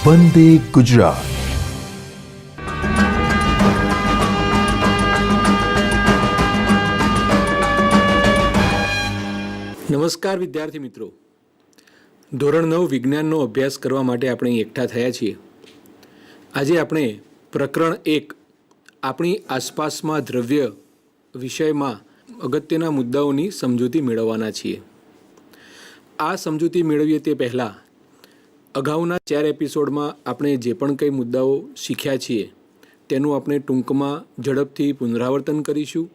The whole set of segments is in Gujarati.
વંદે ગુજરાત। નમસ્કાર વિદ્યાર્થી મિત્રો, ધોરણ 9 વિજ્ઞાનનો અભ્યાસ કરવા માટે આપણે એકઠા થયા છીએ। આજે આપણે પ્રકરણ 1 આપણી આસપાસમાં દ્રવ્ય વિષયમાં અગત્યના મુદ્દાઓની સમજૂતી મેળવવાના છીએ। આ સમજૂતી મેળવીએ તે પહેલાં અગાઉના 4 એપિસોડમાં આપણે જે પણ કંઈ મુદ્દાઓ શીખ્યા છીએ તેનું આપણે ટૂંકમાં ઝડપથી પુનરાવર્તન કરીશું,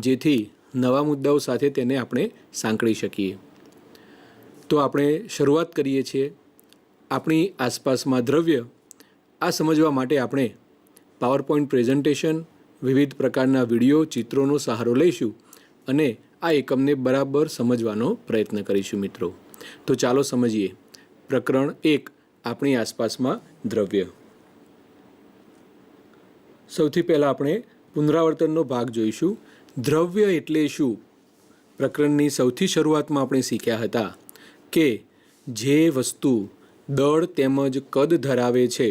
જેથી નવા મુદ્દાઓ સાથે તેને આપણે સાંકળી શકીએ। તો આપણે શરૂઆત કરીએ છીએ આપણી આસપાસમાં દ્રવ્ય। આ સમજવા માટે આપણે પાવરપોઈન્ટ પ્રેઝન્ટેશન, વિવિધ પ્રકારના વિડીયો, ચિત્રોનો સહારો લઈશું અને આ એકમને બરાબર સમજવાનો પ્રયત્ન કરીશું મિત્રો। તો ચાલો સમજીએ પ્રકરણ 1 આપણી આસપાસમાં દ્રવ્ય। સૌથી પહેલાં આપણે પુનરાવર્તનનો ભાગ જોઈશું। દ્રવ્ય એટલે શું? પ્રકરણની સૌથી શરૂઆતમાં આપણે શીખ્યા હતા કે જે વસ્તુ દળ તેમજ કદ ધરાવે છે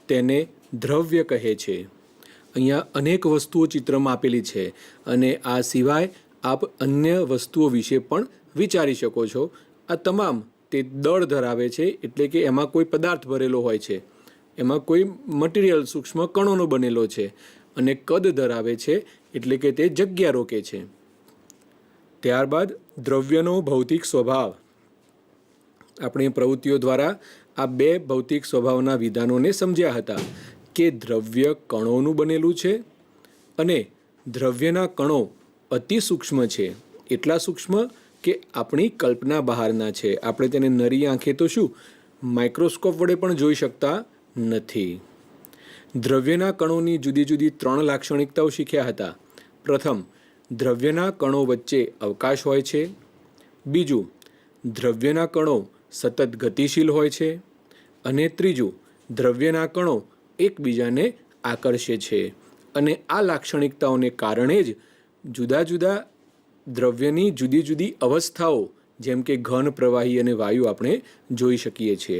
તેને દ્રવ્ય કહે છે। અહીંયા અનેક વસ્તુઓ ચિત્રમાં આપેલી છે અને આ સિવાય આપ અન્ય વસ્તુઓ વિશે પણ વિચારી શકો છો। આ તમામ તે દળ ધરાવે છે, એટલે કે એમાં કોઈ પદાર્થ ભરેલો હોય છે, એમાં કોઈ મટીરિયલ સૂક્ષ્મ કણોનો બનેલો છે, અને કદ ધરાવે છે એટલે કે તે જગ્યા રોકે છે। ત્યારબાદ દ્રવ્યનો ભૌતિક સ્વભાવ। આપણે પ્રવૃત્તિઓ દ્વારા આ 2 ભૌતિક સ્વભાવના વિધાનોને સમજ્યા હતા કે દ્રવ્ય કણોનું બનેલું છે અને દ્રવ્યના કણો અતિ સૂક્ષ્મ છે, એટલા સૂક્ષ્મ કે આપણી કલ્પના બહારના છે। આપણે તેને નરી આંખે તો શું, માઇક્રોસ્કોપ વડે પણ જોઈ શકતા નથી। દ્રવ્યના કણોની જુદી જુદી 3 લાક્ષણિકતાઓ શીખ્યા હતા। પ્રથમ, દ્રવ્યના કણો વચ્ચે અવકાશ હોય છે। બીજું, દ્રવ્યના કણો સતત ગતિશીલ હોય છે। અને ત્રીજું, દ્રવ્યના કણો એકબીજાને આકર્ષે છે। અને આ લાક્ષણિકતાઓને કારણે જ જુદા જુદા દ્રવ્યની જુદી જુદી અવસ્થાઓ, જેમ કે ઘન, પ્રવાહી અને વાયુ આપણે જોઈ શકીએ છીએ।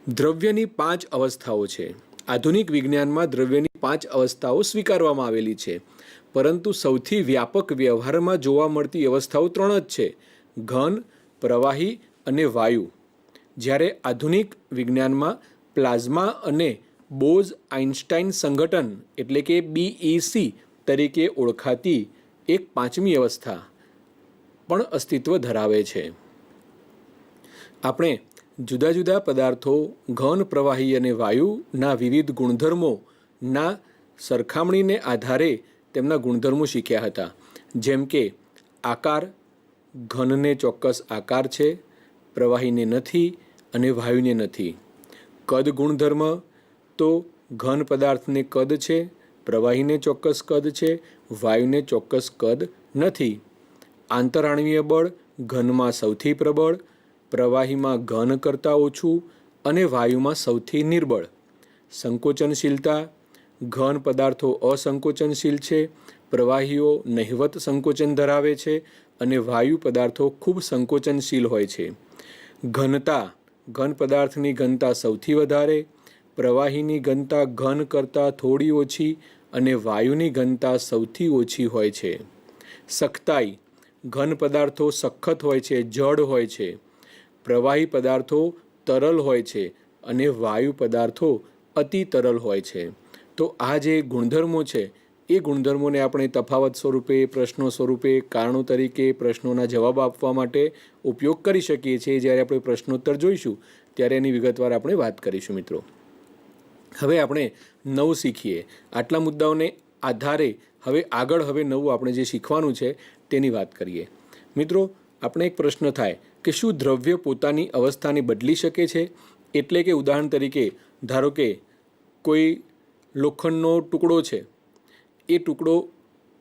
દ્રવ્યની 5 અવસ્થાઓ છે। આધુનિક વિજ્ઞાનમાં દ્રવ્યની 5 અવસ્થાઓ સ્વીકારવામાં આવેલી છે, પરંતુ સૌથી વ્યાપક વ્યવહારમાં જોવા મળતી અવસ્થાઓ 3 જ છે: ઘન, પ્રવાહી અને વાયુ। જ્યારે આધુનિક વિજ્ઞાનમાં પ્લાઝ્મા અને બોઝ-આઇન્સ્ટાઇન સંઘટન એટલે કે BEC તરીકે ઓળખાતી એક 5મી અવસ્થા પણ અસ્તિત્વ ધરાવે છે। આપણે જુદા જુદા પદાર્થો ઘન, પ્રવાહી અને વાયુના વિવિધ ગુણધર્મોના સરખામણીને આધારે તેમના ગુણધર્મો શીખ્યા હતા, જેમ કે આકાર। ઘનને ચોક્કસ આકાર છે, પ્રવાહીને નથી અને વાયુને નથી। કદ ગુણધર્મ, તો ઘન પદાર્થને કદ છે, પ્રવાહીને ચોક્કસ કદ છે, વાયુને ચોક્કસ કદ નથી। આંતરાણવીય બળ, ઘનમાં સૌથી પ્રબળ, પ્રવાહીમાં ઘન કરતાં ઓછું અને વાયુમાં સૌથી નિર્બળ। સંકોચનશીલતા, ઘન પદાર્થો અસંકોચનશીલ છે, પ્રવાહીઓ નહિવત સંકોચન ધરાવે છે અને વાયુ પદાર્થો ખૂબ સંકોચનશીલ હોય છે। ઘનતા, ઘન પદાર્થની ઘનતા સૌથી વધારે, પ્રવાહીની ઘનતા ઘન કરતાં થોડી ઓછી અને વાયુની ઘનતા સૌથી ઓછી હોય છે। સખ્તાઈ, ઘન પદાર્થો સખત હોય છે, જડ હોય છે, પ્રવાહી પદાર્થો તરલ હોય છે અને વાયુ પદાર્થો અતિ તરલ હોય છે। તો આ જે ગુણધર્મો છે એ ગુણધર્મોને આપણે તફાવત સ્વરૂપે, પ્રશ્નો સ્વરૂપે, કારણો તરીકે પ્રશ્નોના જવાબ આપવા માટે ઉપયોગ કરી શકીએ છીએ। જ્યારે આપણે પ્રશ્નોત્તર જોઈશું ત્યારે એની વિગતવાર આપણે વાત કરીશું મિત્રો। હવે આપણે નવું શીખીએ। આટલા મુદ્દાઓને આધારે હવે નવું આપણે જે શીખવાનું છે તેની વાત કરીએ। મિત્રો, આપણે એક પ્રશ્ન થાય કે શું દ્રવ્ય પોતાની અવસ્થાને બદલી શકે છે? એટલે કે ઉદાહરણ તરીકે ધારો કે કોઈ લોખંડનો ટુકડો છે, એ ટુકડો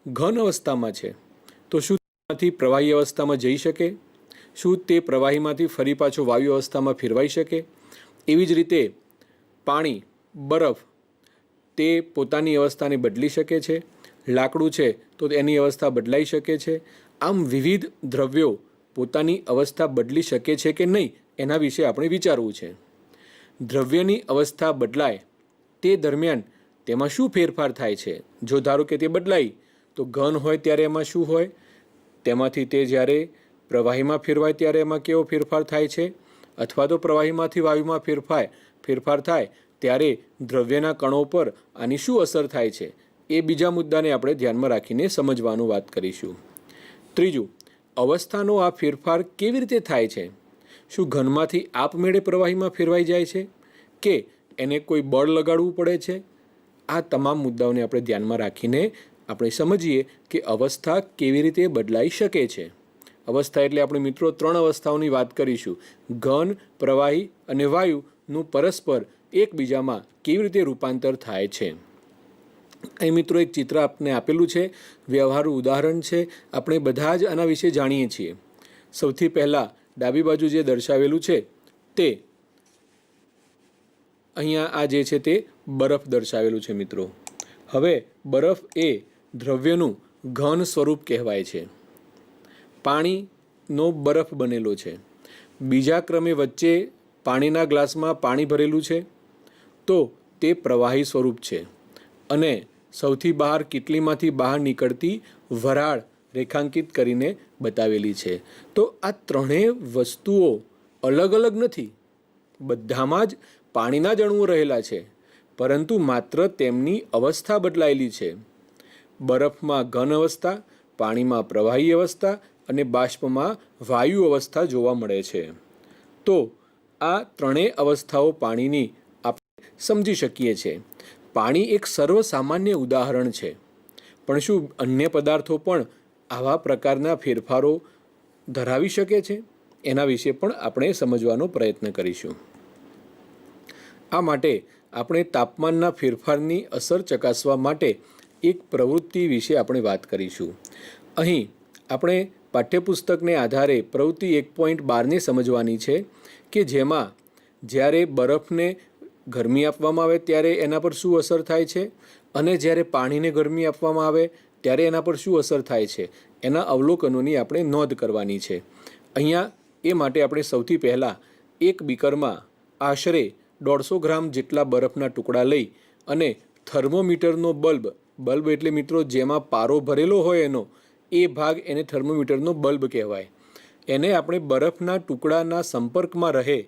ઘન અવસ્થામાં છે, તો શું તેમાંથી પ્રવાહી અવસ્થામાં જઈ શકે? શું તે પ્રવાહીમાંથી ફરી પાછો વાયુ અવસ્થામાં ફેરવાઈ શકે? એવી જ રીતે પાણી, બરફ, તે પોતાની અવસ્થાને બદલી શકે છે। લાકડું છે તો એની અવસ્થા બદલાઈ શકે છે। આમ વિવિધ દ્રવ્યો પોતાની અવસ્થા બદલી શકે છે કે નહીં, એના વિશે આપણે વિચારવું છે। દ્રવ્યની અવસ્થા બદલાય તે દરમિયાન તેમાં શું ફેરફાર થાય છે? જો ધારો કે તે બદલાય તો ઘન હોય ત્યારે એમાં શું હોય? તેમાંથી તે જ્યારે પ્રવાહીમાં ફેરવાય ત્યારે એમાં કેવો ફેરફાર થાય છે? અથવા તો પ્રવાહીમાંથી વાયુમાં ફેરફાર થાય ત્યારે દ્રવ્યના કણો પર આની શું અસર થાય છે? એ બીજા મુદ્દાને આપણે ધ્યાનમાં રાખીને સમજવાનું વાત કરીશું. ત્રીજું, અવસ્થાનો આ ફેરફાર કેવી રીતે થાય છે? શું ઘનમાંથી આપમેળે પ્રવાહીમાં ફેરવાઈ જાય છે કે એને કોઈ બળ લગાડવું પડે છે? આ તમામ મુદ્દાઓને આપણે ધ્યાનમાં રાખીને આપણે સમજીએ કે અવસ્થા કેવી રીતે બદલાઈ શકે છે. અવસ્થા એટલે આપણે મિત્રો 3 અવસ્થાઓની વાત કરીશું: ઘન, પ્રવાહી અને વાયુનું પરસ્પર એકબીજામાં કેવી રીતે રૂપાંતર થાય છે. અહીં મિત્રો એક ચિત્ર આપને આપેલું છે, વ્યવહારુ ઉદાહરણ છે. આપણે બધા જ આના વિશે જાણીએ છીએ. સૌથી પહેલાં ડાબી બાજુ જે દર્શાવેલું છે તે અહીંયા આ જે છે તે બરફ દર્શાવેલું છે મિત્રો. હવે બરફ એ દ્રવ્યનું ઘન સ્વરૂપ કહેવાય છે. પાણીનો બરફ બનેલો છે. બીજા ક્રમે વચ્ચે પાણીના ગ્લાસમાં પાણી ભરેલું છે તો તે પ્રવાહી સ્વરૂપ છે. અને સૌથી બહાર કીટલીમાંથી બહાર નીકળતી વરાળ રેખાંકિત કરીને બતાવેલી છે. તો આ ત્રણેય વસ્તુઓ અલગ અલગ નથી, બધામાં જ પાણીના જ અણુઓ રહેલા છે, પરંતુ માત્ર તેમની અવસ્થા બદલાયેલી છે. બરફમાં ઘન અવસ્થા, પાણીમાં પ્રવાહી અવસ્થા અને બાષ્પમાં વાયુ અવસ્થા જોવા મળે છે. તો આ ત્રણેય અવસ્થાઓ પાણીની આપણે સમજી શકીએ છીએ. પાણી એક સર્વસામાન્ય ઉદાહરણ છે, પણ શું અન્ય પદાર્થો પણ આવા પ્રકારના ફેરફારો ધરાવી શકે છે? એના વિશે પણ આપણે સમજવાનો પ્રયત્ન કરીશું. આ માટે આપણે તાપમાનના ફેરફારની અસર ચકાસવા માટે એક પ્રવૃત્તિ વિશે આપણે વાત કરીશું. અહીં આપણે પાઠ્યપુસ્તકને આધારે પ્રવૃત્તિ 1.12ને સમજવાની છે કે જેમાં જ્યારે બરફને ગરમી આપવામાં આવે ત્યારે એના પર શું અસર થાય છે અને જ્યારે પાણીને ગરમી આપવામાં આવે ત્યારે એના પર શું અસર થાય છે, એના અવલોકનોની આપણે નોંધ કરવાની છે. અહીંયા એ માટે આપણે સૌથી પહેલાં એક બીકરમાં આશરે 150 ગ્રામ જેટલા બરફના ટુકડા લઈ અને થર્મોમીટરનો બલ્બ એટલે મિત્રો જેમાં પારો ભરેલો હોય એનો એ ભાગ એને થર્મોમીટરનો બલ્બ કહેવાય. એને આપણે બરફના ટુકડાના સંપર્કમાં રહે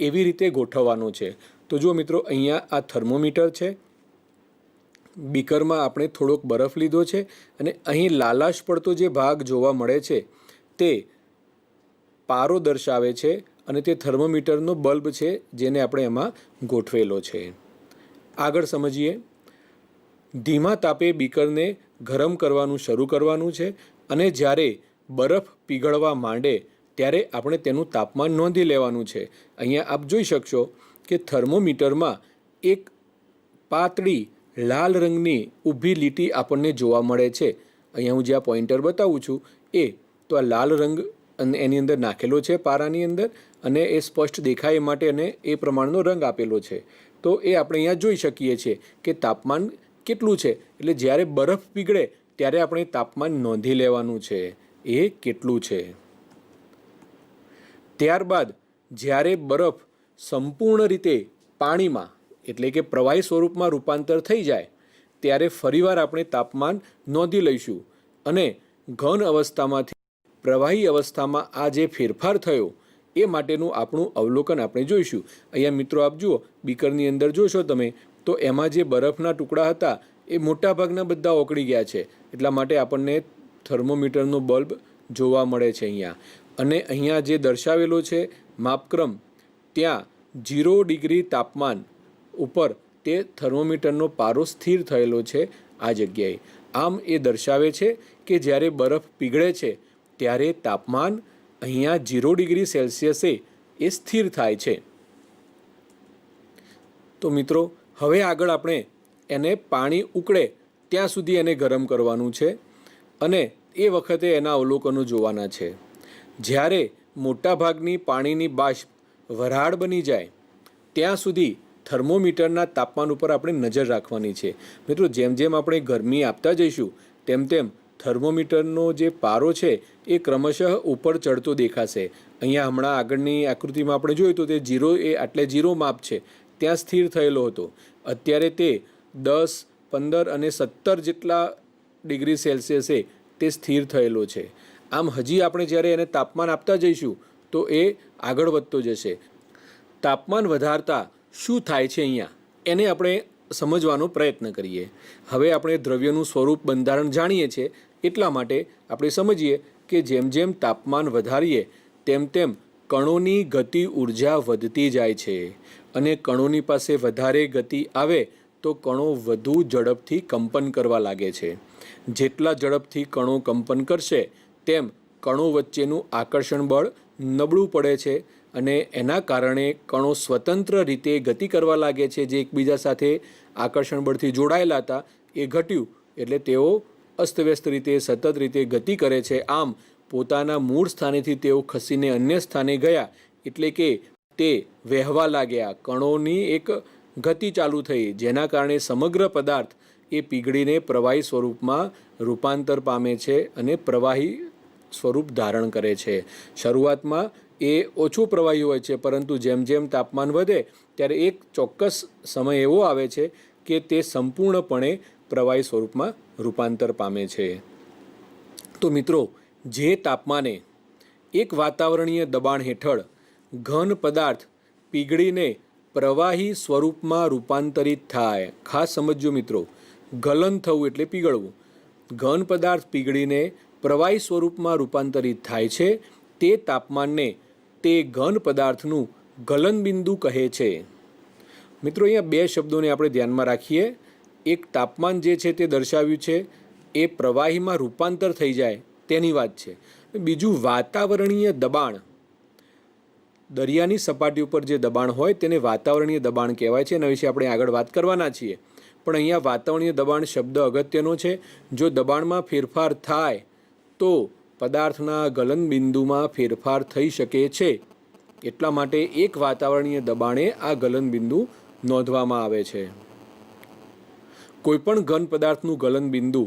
એવી રીતે ગોઠવવાનો છે. તો જો મિત્રો અહીંયા આ થર્મોમીટર છે, બીકરમાં આપણે થોડોક બરફ લીધો છે અને અહીં લાલાશ પડતો જે ભાગ જોવા મળે છે તે પારો દર્શાવે છે અને તે થર્મોમીટરનો બલ્બ છે જેને આપણે એમાં ગોઠવેલો છે. આગળ સમજીએ. ધીમા તાપે બીકરને ગરમ કરવાનું શરૂ કરવાનું છે અને જ્યારે બરફ પીગળવા માંડે ત્યારે આપણે તેનું તાપમાન નોંધી લેવાનું છે. અહીંયા આપ જોઈ શકશો કે થર્મોમીટરમાં એક પાતળી લાલ રંગની ઊભી લીટી આપણને જોવા મળે છે. અહીંયા હું જ્યાં પોઇન્ટર બતાવું છું એ તો આ લાલ રંગ એની અંદર નાખેલો છે પારાની અંદર અને એ સ્પષ્ટ દેખાય એ માટે એને એ પ્રમાણનો રંગ આપેલો છે. તો એ આપણે અહીંયા જોઈ શકીએ છીએ કે તાપમાન કેટલું છે. એટલે જ્યારે બરફ પીગળે ત્યારે આપણે તાપમાન નોંધી લેવાનું છે એ કેટલું છે. ત્યારબાદ જ્યારે બરફ સંપૂર્ણ રીતે પાણીમાં એટલે કે પ્રવાહી સ્વરૂપમાં રૂપાંતર થઈ જાય ત્યારે ફરીવાર આપણે તાપમાન નોંધી લઈશું અને ઘન અવસ્થામાંથી પ્રવાહી અવસ્થામાં આ જે ફેરફાર થયો એ માટેનું આપણું અવલોકન આપણે જોઈશું. અહીંયા મિત્રો આપ જુઓ, બીકરની અંદર જોશો તમે તો એમાં જે બરફના ટુકડા હતા એ મોટાભાગના બધા ઓગળી ગયા છે. એટલા માટે આપણને થર્મોમીટરનો બલ્બ જોવા મળે છે અહીંયા. અને અહીંયા જે દર્શાવેલો છે માપક્રમ, ત્યાં 0 ડિગ્રી તાપમાન ઉપર તે થર્મોમીટરનો પારો સ્થિર થયેલો છે આ જગ્યાએ. આમ એ દર્શાવે છે કે જ્યારે બરફ પીગળે છે ત્યારે તાપમાન અહીંયા 0 ડિગ્રી સેલ્સિયસે એ સ્થિર થાય છે. તો મિત્રો હવે આગળ આપણે એને પાણી ઉકળે ત્યાં સુધી એને ગરમ કરવાનું છે અને એ વખતે એના અવલોકનો જોવાના છે. જ્યારે મોટાભાગની પાણીની બાષ્પ વરાળ બની જાય ત્યાં સુધી થર્મોમીટરના તાપમાન ઉપર આપણે નજર રાખવાની છે. મિત્રો જેમ જેમ આપણે ગરમી આપતા જઈશું તેમ તેમ થર્મોમીટરનો જે પારો છે એ ક્રમશઃ ઉપર ચડતો દેખાશે. અહીંયા હમણાં આગળની આકૃતિમાં આપણે જોયું તો તે 0 એ આટલે 0 માપ છે ત્યાં સ્થિર થયેલો હતો. અત્યારે તે 10, 15 અને 17 જેટલા ડિગ્રી સેલ્સિયસે તે સ્થિર થયેલો છે. આમ હજી આપણે જ્યારે એને તાપમાન આપતા જઈશું તો એ આગળ વધતો જશે. તાપમાન વધારતા શું થાય છે અહીંયા એને આપણે સમજવાનો પ્રયત્ન કરીએ. હવે આપણે દ્રવ્યનું સ્વરૂપ બંધારણ જાણીએ છીએ એટલા માટે આપણે સમજીએ કે જેમ જેમ તાપમાન વધારીએ તેમ તેમ કણોની ગતિ ઉર્જા વધતી જાય છે અને કણોની પાસે વધારે ગતિ આવે તો કણો વધુ ઝડપથી કંપન કરવા લાગે છે. જેટલા ઝડપથી કણો કંપન કરશે તેમ કણો વચ્ચેનું આકર્ષણ બળ નબળું પડે છે અને એના કારણે કણો સ્વતંત્ર રીતે ગતિ કરવા લાગે છે. જે એકબીજા સાથે આકર્ષણ બળથી જોડાયેલા હતા એ ઘટ્યું એટલે તેઓ અસ્તવ્યસ્ત રીતે સતત રીતે ગતિ કરે છે. આમ પોતાના મૂળ સ્થાનેથી તેઓ ખસીને અન્ય સ્થાને ગયા એટલે કે તે વહેવા લાગ્યા. કણોની એક ગતિ ચાલુ થઈ જેના કારણે સમગ્ર પદાર્થ એ પીગળીને પ્રવાહી સ્વરૂપમાં રૂપાંતર પામે છે અને પ્રવાહી સ્વરૂપ ધારણ કરે છે. શરૂઆતમાં એ ઓછું પ્રવાહી હોય છે પરંતુ જેમ જેમ તાપમાન વધે ત્યારે એક ચોક્કસ સમય એવો આવે છે કે તે સંપૂર્ણપણે પ્રવાહી સ્વરૂપમાં રૂપાંતર પામે છે. તો મિત્રો, જે તાપમાને એક વાતાવરણીય દબાણ હેઠળ ઘન પદાર્થ પીગળીને પ્રવાહી સ્વરૂપમાં રૂપાંતરિત થાય, ખાસ સમજજો મિત્રો, ગલન થવું એટલે પીગળવું, ઘન પદાર્થ પીગળીને પ્રવાહી સ્વરૂપમાં રૂપાંતરિત થાય છે તે તાપમાનને તે ઘન પદાર્થનું ગલનબિંદુ કહે છે. મિત્રો, અહીંયા બે શબ્દોને આપણે ધ્યાનમાં રાખીએ. એક તાપમાન જે છે તે દર્શાવ્યું છે એ પ્રવાહીમાં રૂપાંતર થઈ જાય તેની વાત છે. બીજું વાતાવરણીય દબાણ, દરિયાની સપાટી ઉપર જે દબાણ હોય તેને વાતાવરણીય દબાણ કહેવાય છે. એના વિશે આપણે આગળ વાત કરવાના છીએ. પણ અહીંયા વાતાવરણીય દબાણ શબ્દ અગત્યનો છે. જો દબાણમાં ફેરફાર થાય તો પદાર્થના ગલનબિંદુમાં ફેરફાર થઈ શકે છે. એટલા માટે એક વાતાવરણીય દબાણે આ ગલનબિંદુ નોંધવામાં આવે છે. કોઈપણ ઘન પદાર્થનું ગલનબિંદુ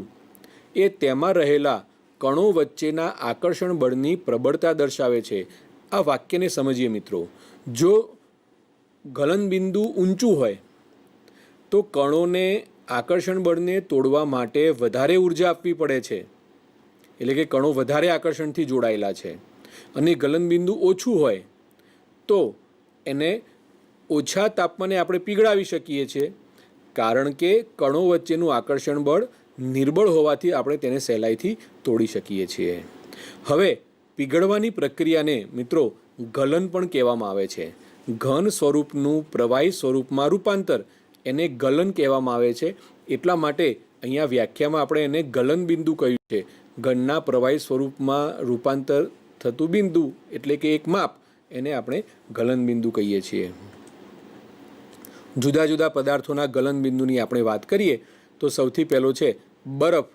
એ તેમાં રહેલા કણો વચ્ચેના આકર્ષણ બળની પ્રબળતા દર્શાવે છે. આ વાક્યને સમજીએ મિત્રો. જો ગલનબિંદુ ઊંચું હોય તો કણોને આકર્ષણ બળને તોડવા માટે વધારે ઉર્જા આપવી પડે છે. એટલે કે કણો વધારે આકર્ષણથી જોડાયેલા છે. અને ગલનબિંદુ ઓછું હોય તો એને ઓછા તાપમાને આપણે પીગળાવી શકીએ છીએ કારણ કે કણો વચ્ચેનું આકર્ષણ બળ નિર્બળ હોવાથી આપણે તેને સહેલાઈથી તોડી શકીએ છીએ. હવે પીગળવાની પ્રક્રિયાને મિત્રો ગલન પણ કહેવામાં આવે છે. ઘન સ્વરૂપનું પ્રવાહી સ્વરૂપમાં રૂપાંતર એને ગલન કહેવામાં આવે છે. એટલા માટે અહીંયા વ્યાખ્યામાં આપણે એને ગલન બિંદુ કહ્યું છે. ઘનના પ્રવાહી સ્વરૂપમાં રૂપાંતર થતું બિંદુ એટલે કે એક માપ, એને આપણે ગલન બિંદુ કહીએ છીએ. જુદા જુદા પદાર્થોના ગલન બિંદુની આપણે વાત કરીએ તો સૌથી પહેલો છે બરફ,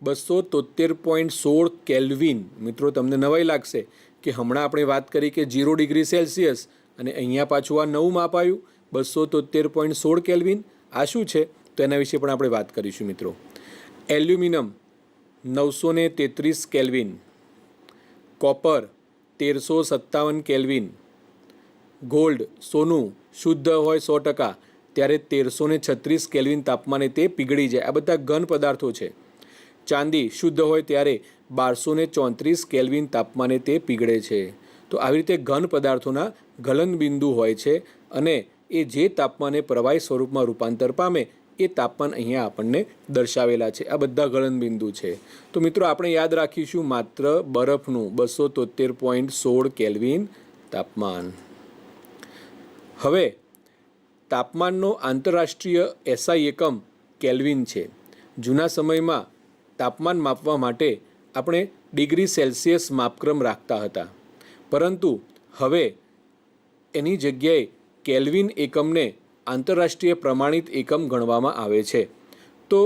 273.16 કેલ્વિન. મિત્રો, તમને નવાઈ લાગશે કે હમણાં આપણે વાત કરી કે 0 ડિગ્રી સેલ્સિયસ અને અહીંયા પાછું આ નવું માપ આવ્યું 273.16 કેલ્વિન. આ શું છે તો એના વિશે પણ આપણે વાત કરીશું મિત્રો. Aluminium 933 kelvin, copper 1357 kelvin, gold સોનું શુદ્ધ હોય 100% ત્યારે 1336 કેલ્વિન તાપમાને તે પીગળી જાય. આ બધા ઘન પદાર્થો છે. ચાંદી શુદ્ધ હોય ત્યારે 1234 કેલ્વિન તાપમાને તે પીગળે છે. તો આવી રીતે ઘન પદાર્થોના ગલન બિંદુ હોય છે અને એ જે તાપમાને પ્રવાહી સ્વરૂપમાં રૂપાંતર પામે એ તાપમાન અહીંયા આપણને દર્શાવેલા છે. આ બધા ગલન બિંદુ છે. તો મિત્રો, આપણે યાદ રાખીશું માત્ર બરફનું 273.16 કેલ્વિન તાપમાન. હવે તાપમાનનો આંતરરાષ્ટ્રીય એસઆઈ એકમ કેલ્વિન છે. જૂના સમયમાં તાપમાન માપવા માટે આપણે ડિગ્રી સેલ્સિયસ માપક્રમ રાખતા હતા, પરંતુ હવે એની જગ્યાએ કેલ્વિન એકમને આંતરરાષ્ટ્રીય પ્રમાણિત એકમ ગણવામાં આવે છે. તો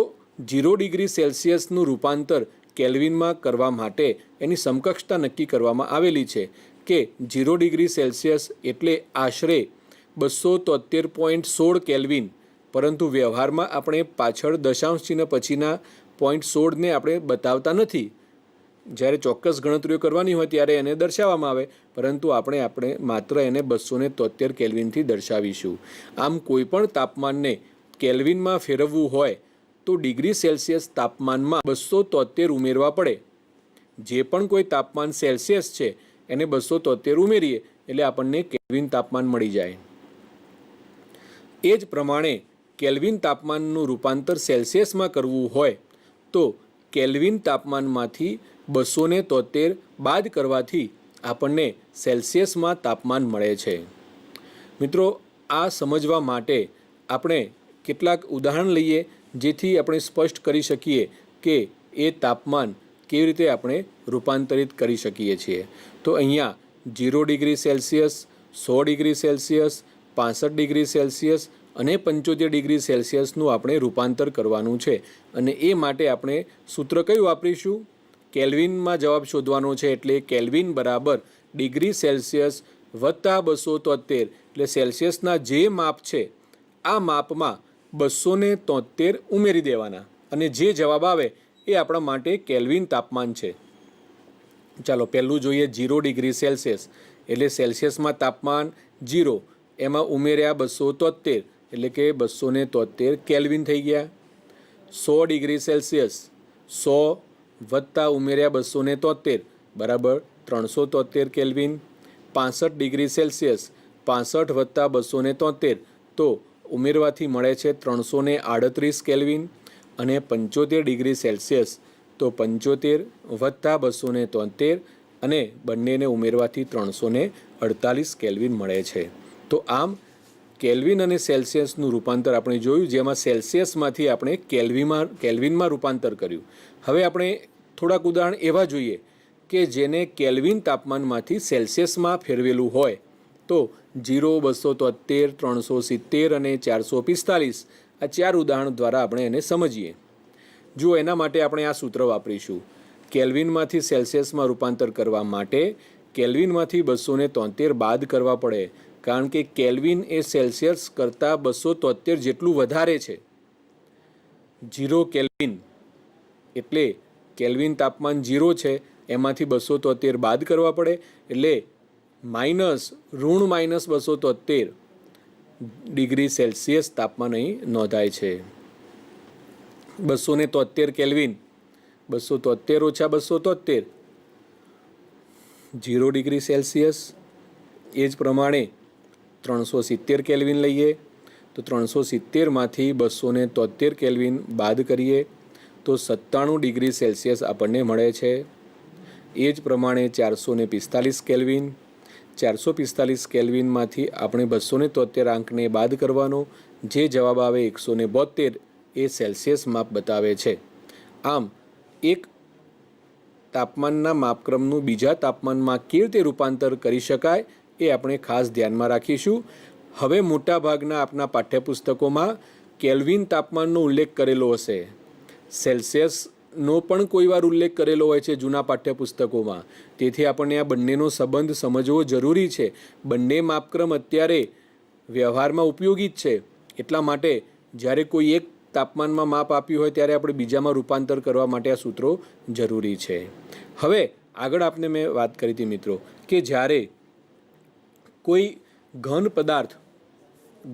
0 ડિગ્રી સેલ્સિયસનું રૂપાંતર કેલ્વિનમાં કરવા માટે એની સમકક્ષતા નક્કી કરવામાં આવેલી છે કે 0 ડિગ્રી સેલ્સિયસ એટલે આશરે 273.16 કેલ્વિન. પરંતુ વ્યવહારમાં આપણે પાછળ દશાંશ ચિહ્ન પછીના 0.16ને આપણે બતાવતા નથી. જ્યારે ચોક્કસ ગણતરીઓ કરવાની હોય ત્યારે એને દર્શાવવામાં આવે, પરંતુ આપણે માત્ર એને 273 કેલ્વિનથી દર્શાવીશું. આમ કોઈપણ તાપમાનને કેલ્વિનમાં ફેરવવું હોય તો ડિગ્રી સેલ્સિયસ તાપમાનમાં 273 ઉમેરવા પડે. જે પણ કોઈ તાપમાન સેલ્સિયસ છે એને 273 ઉમેરીએ એટલે આપણને કેલ્વિન તાપમાન મળી જાય. એ જ પ્રમાણે કેલ્વિન તાપમાનનું રૂપાંતર સેલ્સિયસમાં કરવું હોય તો કેલ્વિન તાપમાનમાંથી 273 બાદ કરવાથી આપણને સેલ્સિયસમાં તાપમાન મળે છે. મિત્રો, આ સમજવા માટે આપણે કેટલાક ઉદાહરણ લઈએ જેથી આપણે સ્પષ્ટ કરી શકીએ કે એ તાપમાન કેવી રીતે આપણે રૂપાંતરિત કરી શકીએ છીએ. તો અહીંયા 0 degree Celsius, 100 degree Celsius, 65 degree Celsius અને 75 ડિગ્રી સેલ્સિયસનું આપણે રૂપાંતર કરવાનું છે. અને એ માટે આપણે સૂત્ર કયું વાપરીશું? કેલ્વિનમાં જવાબ શોધવાનો છે, એટલે કેલ્વિન બરાબર ડિગ્રી સેલ્સિયસ વત્તા 273, એટલે સેલ્સિયસના જે માપ છે આ માપમાં 273 ઉમેરી દેવાના અને જે જવાબ આવે એ આપણા માટે કેલ્વિન તાપમાન છે. ચાલો પહેલું જોઈએ 0 ડિગ્રી સેલ્સિયસ, એટલે સેલ્સિયસમાં તાપમાન 0, એમાં ઉમેર્યા 273 એટલે કે 273 કેલ્વિન થઈ ગયા. 100 ડિગ્રી સેલ્સિયસ, 100 વત્તા ઉમેર્યા 273 બરાબર 373 કેલ્વિન. 65 ડિગ્રી સેલ્સિયસ, 65 વત્તા 273 તો ઉમેરવાથી મળે છે 338 કેલ્વિન. અને 75 ડિગ્રી સેલ્સિયસ તો 75 વત્તા 273 અને બંનેને ઉમેરવાથી 348 કેલ્વિન મળે છે. તો આમ કેલ્વિન અને સેલ્સિયસનું રૂપાંતર આપણે જોયું, જેમાં સેલ્સિયસમાંથી આપણે કેલ્વિનમાં રૂપાંતર કર્યું. હવે આપણે થોડાક ઉદાહરણ એવા જોઈએ કે જેને કેલ્વિન તાપમાનમાંથી સેલ્સિયસમાં ફેરવેલું હોય. તો 0, 273, 370 અને 445 આ 4 ઉદાહરણ દ્વારા આપણે એને સમજીએ. જો એના માટે આપણે આ સૂત્ર વાપરીશું. કેલ્વિનમાંથી સેલ્સિયસમાં રૂપાંતર કરવા માટે કેલ્વિનમાંથી 273 બાદ કરવા પડે, કારણ કે કેલ્વિન એ સેલ્સિયસ કરતાં 273 જેટલું વધારે છે. 0 કેલ્વિન એટલે કેલ્વિન તાપમાન 0 છે, એમાંથી 273 બાદ કરવા પડે એટલે -273 ડિગ્રી સેલ્સિયસ તાપમાન અહીં નોંધાય છે. 273 કેલ્વિન, 273 ઓછા 273 0 ડિગ્રી સેલ્સિયસ. એ જ પ્રમાણે 370 કેલ્વિન લઈએ તો 370માંથી 273 કેલ્વિન બાદ કરીએ તો 97 ડિગ્રી સેલ્સિયસ આપણને મળે છે. એ જ પ્રમાણે 445 કેલ્વિન, 445 કેલ્વિનમાંથી આપણે 273 આંકને બાદ કરવાનો, જે જવાબ આવે 172 એ સેલ્સિયસ માપ બતાવે છે. આમ એક તાપમાનના માપક્રમનું બીજા તાપમાનમાં કેવી રીતે રૂપાંતર કરી શકાય એ આપણે ખાસ ધ્યાનમાં રાખીશું. હવે મોટાભાગના આપણા પાઠ્યપુસ્તકોમાં કેલ્વિન તાપમાનનો ઉલ્લેખ કરેલો હશે, સેલ્સિયસનો પણ કોઈ વાર ઉલ્લેખ કરેલો હોય છે જૂના પાઠ્યપુસ્તકોમાં. તેથી આપણને આ બંનેનો સંબંધ સમજવો જરૂરી છે. બંને માપક્રમ અત્યારે વ્યવહારમાં ઉપયોગી જ છે, એટલા માટે જ્યારે કોઈ એક તાપમાનમાં માપ આપ્યું હોય ત્યારે આપણે બીજામાં રૂપાંતર કરવા માટે આ સૂત્રો જરૂરી છે. હવે આગળ આપને મેં વાત કરી હતી મિત્રો કે જ્યારે કોઈ ઘન પદાર્થ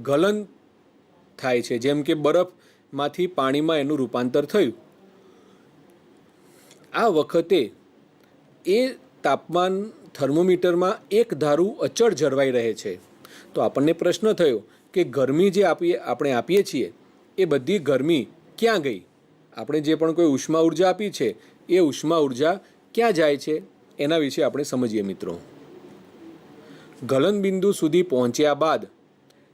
ગલન થાય છે, જેમ કે બરફમાંથી પાણીમાં એનું રૂપાંતર થયું, આ વખતે એ તાપમાન થર્મોમીટરમાં એક ધારું અચળ જળવાઈ રહે છે. તો આપણને પ્રશ્ન થયો કે ગરમી જે આપણે આપીએ છીએ એ બધી ગરમી ક્યાં ગઈ? આપણે જે પણ કોઈ ઉષ્મા ઉર્જા આપી છે એ ઉષ્મા ઉર્જા ક્યાં જાય છે એના વિશે આપણે સમજીએ મિત્રો. ગલનબિંદુ સુધી પહોંચ્યા બાદ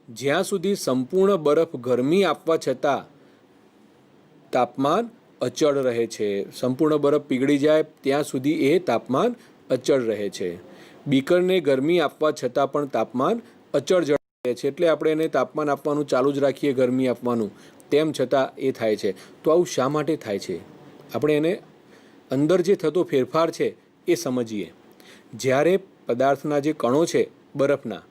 જ્યાં સુધી સંપૂર્ણ બરફ ગરમી આપવા છતાં તાપમાન અચળ રહે છે, સંપૂર્ણ બરફ પીગળી જાય ત્યાં સુધી એ તાપમાન અચળ રહે છે. બીકરને ગરમી આપવા છતાં પણ તાપમાન અચળ જળવાય છે, એટલે આપણે એને તાપમાન આપવાનું ચાલુ જ રાખીએ, ગરમી આપવાનું, તેમ છતાં એ થાય છે. તો આવું શા માટે થાય છે? આપણે એને અંદર જે થતો ફેરફાર છે એ સમજીએ. જ્યારે પદાર્થના જે કણો છે બરફના,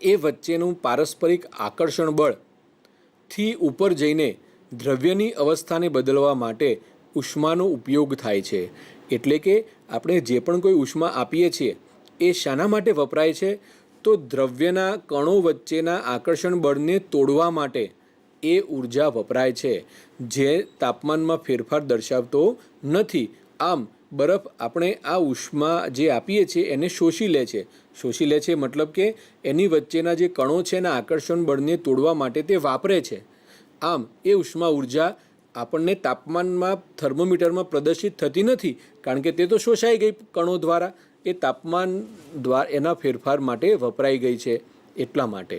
એ વચ્ચેનું પારસ્પરિક આકર્ષણ બળથી ઉપર જઈને દ્રવ્યની અવસ્થાને બદલવા માટે ઉષ્માનો ઉપયોગ થાય છે. એટલે કે આપણે જે પણ કોઈ ઉષ્મા આપીએ છીએ એ શાના માટે વપરાય છે? તો દ્રવ્યના કણો વચ્ચેના આકર્ષણ બળને તોડવા માટે એ ઉર્જા વપરાય છે, જે તાપમાનમાં ફેરફાર દર્શાવતો નથી. આમ બરફ આપણે આ ઉષ્મા જે આપીએ છીએ એને શોષી લે છે. શોષી લે છે મતલબ કે એની વચ્ચેના જે કણો છે એના આકર્ષણ બળને તોડવા માટે તે વાપરે છે. આમ એ ઉષ્મા ઉર્જા આપણને તાપમાનમાં થર્મોમીટરમાં પ્રદર્શિત થતી નથી, કારણ કે તે તો શોષાઈ ગઈ કણો દ્વારા. એ તાપમાન દ્વારા એના ફેરફાર માટે વપરાઈ ગઈ છે એટલા માટે.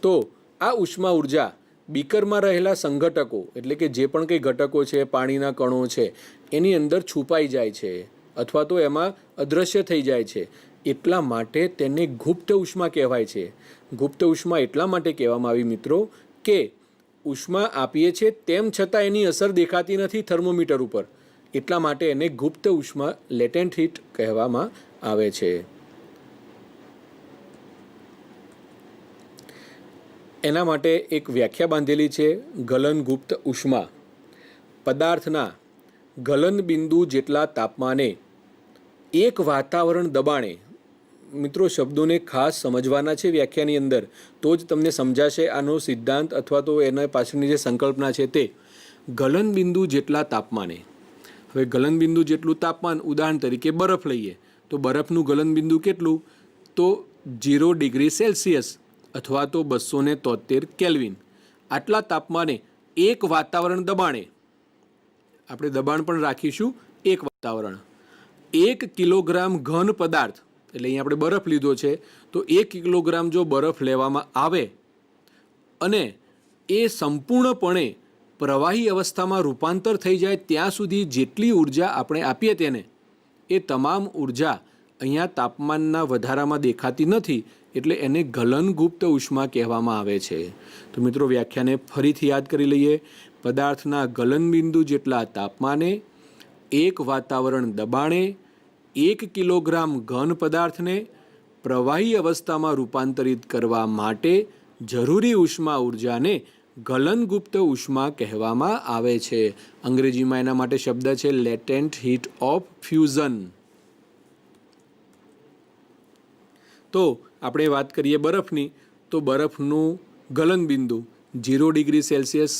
તો આ ઉષ્મા ઉર્જા બીકરમાં રહેલા સંઘટકો એટલે કે જે પણ કંઈ ઘટકો છે, પાણીના કણો છે, એની અંદર છુપાઈ જાય છે અથવા તો એમાં અદૃશ્ય થઈ જાય છે. એટલા માટે તેને ગુપ્ત ઉષ્મા કહેવાય છે. ગુપ્ત ઉષ્મા એટલા માટે કહેવામાં આવી મિત્રો કે ઉષ્મા આપીએ છીએ તેમ છતાં એની અસર દેખાતી નથી થર્મોમીટર ઉપર. એટલા માટે એને ગુપ્ત ઉષ્મા લેટેન્ટ હીટ કહેવામાં આવે છે. એના માટે એક વ્યાખ્યા બાંધેલી છે ગલનગુપ્ત ઉષ્મા. પદાર્થના ગલન બિંદુ જેટલા તાપમાને એક વાતાવરણ દબાણે, મિત્રો શબ્દોને ખાસ સમજવાના છે વ્યાખ્યાની અંદર, તો જ તમને સમજાશે આનો સિદ્ધાંત અથવા તો એના પાછળની જે સંકલ્પના છે તે. ગલન બિંદુ જેટલા તાપમાને, હવે ગલન બિંદુ જેટલું તાપમાન, ઉદાહરણ તરીકે બરફ લઈએ તો બરફનું ગલન બિંદુ કેટલું? તો 0 ડિગ્રી સેલ્સિયસ અથવા તો 273 કેલ્વિન. આટલા તાપમાને એક વાતાવરણ દબાણે, આપણે દબાણ પણ રાખીશું એક વાતાવરણ, 1 કિલોગ્રામ ઘન પદાર્થ, એટલે અહીં આપણે બરફ લીધો છે તો 1 કિલોગ્રામ જો બરફ લેવામાં આવે અને એ સંપૂર્ણપણે પ્રવાહી અવસ્થામાં રૂપાંતર થઈ જાય ત્યાં સુધી જેટલી ઉર્જા આપણે આપીએ તેને, એ તમામ ઉર્જા અહીંયા તાપમાનના વધારામાં દેખાતી નથી, એટલે એને ગલનગુપ્ત ઉષ્મા કહેવામાં આવે છે. તો મિત્રો વ્યાખ્યાને ફરીથી યાદ કરી લઈએ. પદાર્થના ગલનબિંદુ જેટલા તાપમાને એક વાતાવરણ દબાણે 1 કિલોગ્રામ ઘન પદાર્થને પ્રવાહી અવસ્થામાં રૂપાંતરિત કરવા માટે જરૂરી ઉષ્મા ઉર્જાને ગલનગુપ્ત ઉષ્મા કહેવામાં આવે છે. અંગ્રેજીમાં એના માટે શબ્દ છે લેટેન્ટ હીટ ઓફ ફ્યુઝન. તો આપણે વાત કરીએ બરફની, તો બરફનું ગલનબિંદુ 0 ડિગ્રી સેલ્સિયસ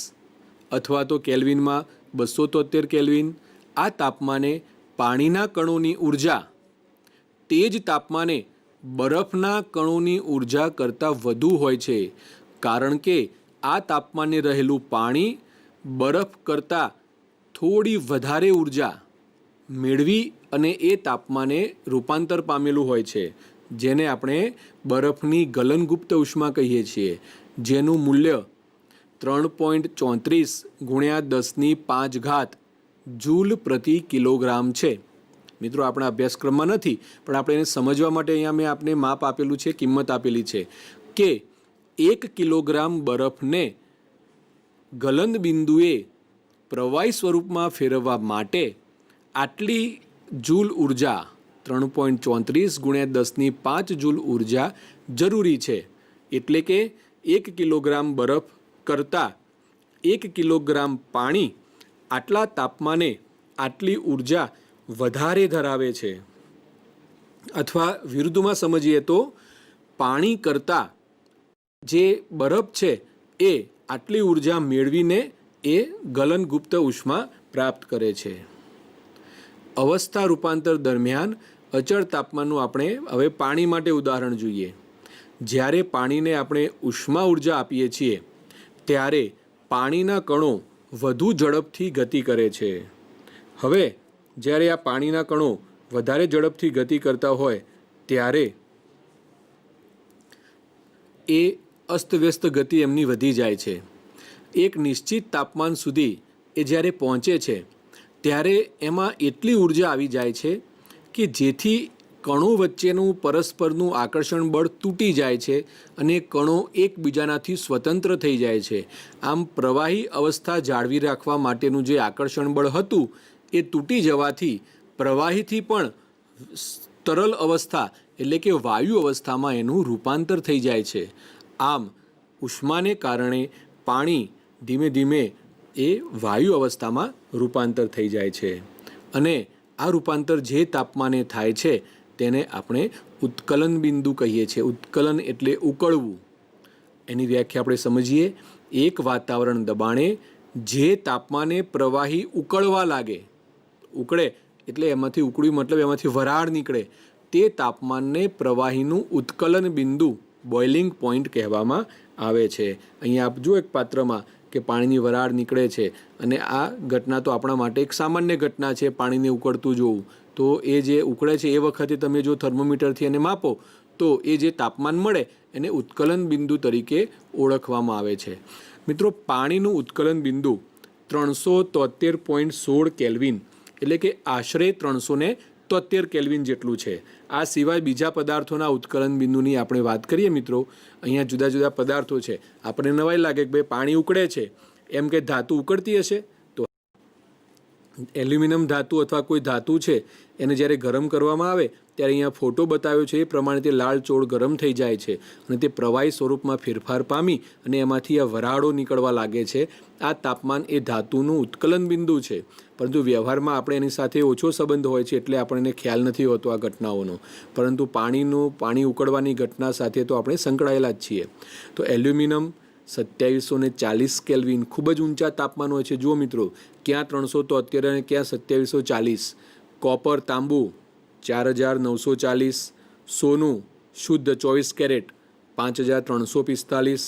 અથવા તો કેલ્વિનમાં 273 કેલ્વિન. આ તાપમાને પાણીના કણોની ઉર્જા તે જ તાપમાને બરફના કણોની ઉર્જા કરતાં વધુ હોય છે, કારણ કે આ તાપમાને રહેલું પાણી બરફ કરતાં થોડી વધારે ઉર્જા મેળવી અને એ તાપમાને રૂપાંતર પામેલું હોય છે, જેને આપણે બરફની ગલનગુપ્ત ઉષ્મા કહીએ છીએ, જેનું મૂલ્ય 3.34 ગુણ્યા 10⁵ જૂલ પ્રતિ કિલોગ્રામ છે. મિત્રો આપણા અભ્યાસક્રમમાં નથી, પણ આપણે એને સમજવા માટે અહીંયા મેં આપને માપ આપેલું છે, કિંમત આપેલી છે કે 1 કિલોગ્રામ બરફને ગલન બિંદુએ પ્રવાહી સ્વરૂપમાં ફેરવવા માટે આટલી જૂલ ઉર્જા 3.34 ગુણ્યા 10⁵ જૂલ ઉર્જા જરૂરી છે. એટલે કે 1 કિલોગ્રામ બરફ કરતાં 1 કિલોગ્રામ પાણી આટલા તાપમાને આટલી ઉર્જા વધારે ધરાવે છે. અથવા વિરુદ્ધમાં સમજીએ તો પાણી કરતાં જે બરફ છે એ આટલી ઉર્જા મેળવીને એ ગલનગુપ્ત ઉષ્મા પ્રાપ્ત કરે છે. અવસ્થા રૂપાંતર દરમિયાન અચળ તાપમાનનું આપણે હવે પાણી માટે ઉદાહરણ જોઈએ. જ્યારે પાણીને આપણે ઉષ્મા ઉર્જા આપીએ છીએ ત્યારે પાણીના કણો વધુ ઝડપથી ગતિ કરે છે. હવે જ્યારે આ પાણીના કણો વધારે ઝડપથી ગતિ કરતા હોય ત્યારે એ અસ્તવ્યસ્ત ગતિ એમની વધી જાય છે. એક નિશ્ચિત તાપમાન સુધી એ જ્યારે પહોંચે છે ત્યારે એમાં એટલી ઉર્જા આવી જાય છે કે જેથી કણો વચ્ચેનું પરસ્પરનું આકર્ષણ બળ તૂટી જાય છે અને કણો એકબીજાનાથી સ્વતંત્ર થઈ જાય છે. આમ પ્રવાહી અવસ્થા જાળવી રાખવા માટેનું જે આકર્ષણ બળ હતું એ તૂટી જવાથી પ્રવાહીથી પણ તરલ અવસ્થા એટલે કે વાયુ અવસ્થામાં એનું રૂપાંતર થઈ જાય છે. આમ ઉષ્માને કારણે પાણી ધીમે ધીમે એ વાયુ અવસ્થામાં રૂપાંતર થઈ જાય છે અને આ રૂપાંતર જે તાપમાને થાય છે તેને આપણે ઉત્કલન બિંદુ કહીએ છીએ. ઉત્કલન એટલે ઉકળવું. એની વ્યાખ્યા આપણે સમજીએ. એક વાતાવરણ દબાણે જે તાપમાને પ્રવાહી ઉકળવા લાગે, ઉકળે એટલે એમાંથી ઉકળ્યું મતલબ એમાંથી વરાળ નીકળે, તે તાપમાનને પ્રવાહીનું ઉત્કલન બિંદુ બોઇલિંગ પોઈન્ટ કહેવામાં આવે છે. અહીંયા આપ જુઓ એક પાત્રમાં કે પાણીની વરાળ નીકળે છે અને આ ઘટના તો આપણા માટે એક સામાન્ય ઘટના છે, પાણીને ઉકળતું જોવું. તો એ જે ઉકળે છે એ વખતે તમે જો થર્મોમીટરથી એને માપો તો એ જે તાપમાન મળે એને ઉત્કલન બિંદુ તરીકે ઓળખવામાં આવે છે. મિત્રો, પાણીનું ઉત્કલન બિંદુ 373.16 કેલ્વિન એટલે કે આશરે 373 કેલ્વિન જેટલું છે. આ સિવાય બીજા પદાર્થોના ઉત્કલન બિંદુની આપણે વાત કરીએ મિત્રો, અહીંયા જુદા જુદા પદાર્થો છે. આપણને નવાઈ લાગે કે ભાઈ પાણી ઉકળે છે એમ કે ધાતુ ઉકળતી હશે, તો એલ્યુમિનિયમ ધાતુ અથવા કોઈ ધાતુ છે એને જ્યારે ગરમ કરવામાં આવે ત્યારે અહીંયા ફોટો બતાવ્યો છે એ પ્રમાણે તે લાલ ચોળ ગરમ થઈ જાય છે અને તે પ્રવાહી સ્વરૂપમાં ફેરફાર પામી અને એમાંથી આ વરાળો નીકળવા લાગે છે. આ તાપમાન એ ધાતુનું ઉત્કલન બિંદુ છે, પરંતુ વ્યવહારમાં આપણે એની સાથે ઓછો સંબંધ હોય છે એટલે આપણને ખ્યાલ નથી હોતો આ ઘટનાઓનો. પરંતુ પાણી ઉકળવાની ઘટના સાથે તો આપણે સંકળાયેલા જ છીએ. તો એલ્યુમિનિયમ 2740 કેલ્વિન ખૂબ જ ઊંચા તાપમાન હોય છે. જુઓ મિત્રો, ક્યાં 373 અને ક્યાં 2740. કોપર તાંબુ 4940, સોનું શુદ્ધ 24 કેરેટ 5345,